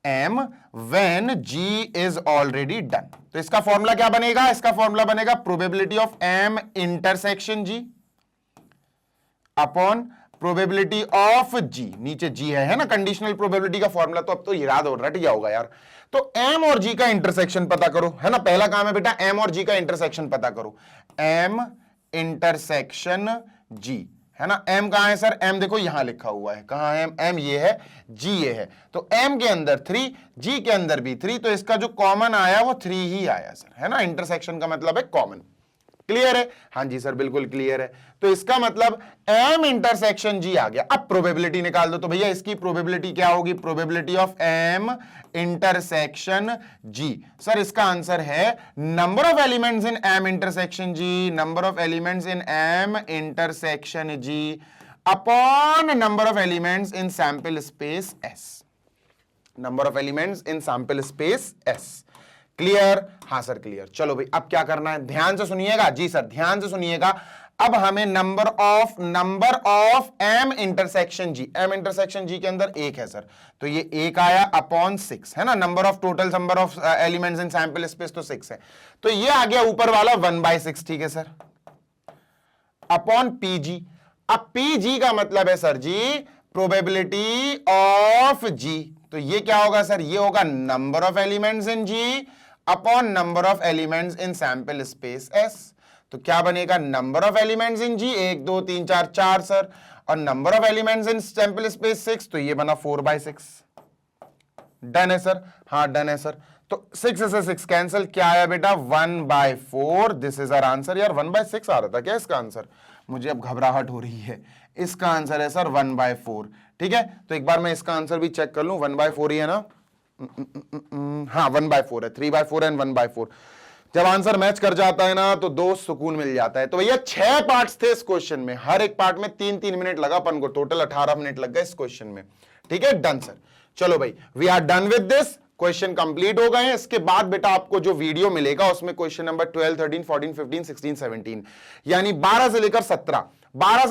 M when G is already done. तो इसका फॉर्मूला क्या बनेगा? इसका फॉर्मूला बनेगा probability of M intersection G upon probability of G, नीचे जी है ना, कंडीशनल प्रोबेबिलिटी का फॉर्मूला तो अब तो याद हो रट गया होगा यार। तो एम और जी का इंटरसेक्शन पता करो, है ना, पहला काम है बेटा एम और जी का इंटरसेक्शन पता करो। एम इंटरसेक्शन जी, है ना। एम कहां है सर? एम देखो यहां लिखा हुआ है, कहां है एम? ये है, जी ये है। तो एम के अंदर 3, जी के अंदर भी 3, तो इसका जो कॉमन आया वो 3 ही आया सर, है ना। इंटरसेक्शन का मतलब है कॉमन। क्लियर है? हाँ जी सर बिल्कुल क्लियर है। तो इसका मतलब एम इंटरसेक्शन जी आ गया। अब प्रोबेबिलिटी निकाल दो, तो भैया इसकी प्रोबेबिलिटी क्या होगी? Probability of M intersection G. Sir इसका आंसर है number of elements in M intersection G, number of elements in M intersection G upon number of elements in sample space S, number of elements in sample space S. Clear? हाँ sir clear. चलो भाई अब क्या करना है, ध्यान से सुनिएगा जी सर, ध्यान से सुनिएगा। अब हमें number of M intersection G, M intersection G के अंदर 1 है सर, तो ये 1 आया अपॉन 6, है ना। Number of total number of elements in sample space तो 6 है, तो ये आ गया ऊपर वाला 1/6। ठीक है सर, अपॉन पीजी। अब पीजी का मतलब है sir ji probability of G, तो ये क्या होगा सर? ये होगा number of elements in G upon number of elements in sample space S. तो क्या बनेगा? Number of elements in G 1 2 3 4 4 sir, और number of elements in sample space 6, तो ये बना 4/6। डन है सर? हाँ डन है सर। तो 6 से 6 कैंसिल, क्या आया बेटा 1/4, दिस इज आवर आंसर। यार 1/6 आ रहा था क्या इसका आंसर, मुझे अब घबराहट हो रही है। इसका आंसर है सर 1/4। ठीक है, तो एक बार मैं इसका आंसर भी चेक कर लूं, 1/4 ही है ना, हाँ 1/4 है, 3/4 एंड 1/4। जब आंसर मैच कर जाता है ना तो दोस्त सुकून मिल जाता है। तो भैया 6 पार्ट्स थे इस क्वेश्चन में, हर एक पार्ट में 3-3 मिनट लगा अपन को, टोटल 18 मिनट लग गए इस क्वेश्चन में। ठीक है, डन सर। चलो भाई, we are done with this, question complete हो गए हैं। इसके बाद बेटा आपको जो वीडियो मिलेगा उसमें क्वेश्चन नंबर 12, 13, 14, 15, 16, 17 यानी 12 से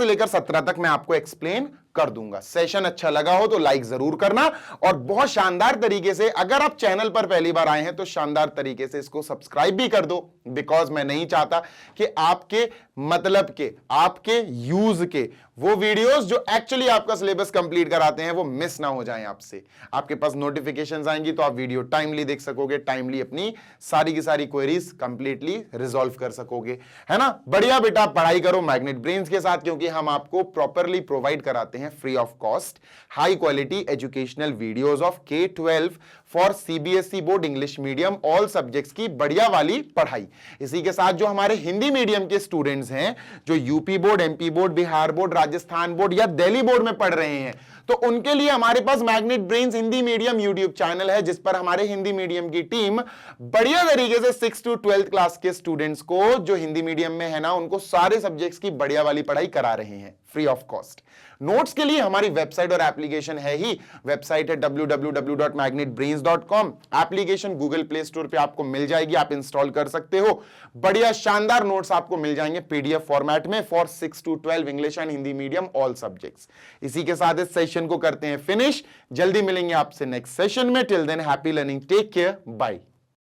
लेकर 17 तक मैं आपको एक्सप्लेन कर दूंगा। सेशन अच्छा लगा हो तो लाइक जरूर करना, और बहुत शानदार तरीके से अगर आप चैनल पर पहली बार आए हैं तो शानदार तरीके से इसको सब्सक्राइब भी कर दो, बिकॉज मैं नहीं चाहता कि आपके मतलब के, आपके यूज के वो वीडियोस जो एक्चुअली आपका सिलेबस कंप्लीट कराते हैं वो मिस ना हो जाएं आपसे। आपके पास नोटिफिकेशंस आएंगी तो आप वीडियो टाइमली देख सकोगे, टाइमली अपनी सारी की सारी क्वेरीज कंप्लीटली रिजॉल्व कर सकोगे, है ना। बढ़िया बेटा, पढ़ाई करो मैग्नेट ब्रेन्स के साथ, क्योंकि हम आपको प्रॉपरली प्रोवाइड कराते हैं free of cost high quality educational videos of K-12 for CBSE board English medium all subjects की बढ़िया वाली पढ़ाई। इसी के साथ जो हमारे हिंदी मीडियम के स्टूडेंट्स हैं, जो UP board, MP board, Bihar board, Rajasthan board या दिल्ली बोर्ड में पढ़ रहे हैं, तो उनके लिए हमारे पास Magnet Brains Hindi medium YouTube channel है, जिस पर हमारे हिंदी मीडियम की टीम बढ़िया तरीके से 6 to 12th क्लास के स्टूडेंट्स को जो हिंदी मीडियम में है ना, उनको सारे सब्जेक्ट्स की बढ़िया वाली पढ़ाई करा रहे हैं फ्री ऑफ कॉस्ट। नोट्स के लिए हमारी वेबसाइट और एप्लीकेशन है ही, वेबसाइट है www.magnetbrains.com, application Google play store पे आपको मिल जाएगी, आप इंस्टॉल कर सकते हो। बढ़िया शानदार नोट्स आपको मिल जाएंगे PDF फॉर्मेट में for 6 to 12 English and Hindi medium all subjects. इसी के साथ इस सेशन को करते हैं फिनिश, जल्दी मिलेंगे आपसे नेक्स्ट सेशन में। Till then happy learning, take care, bye.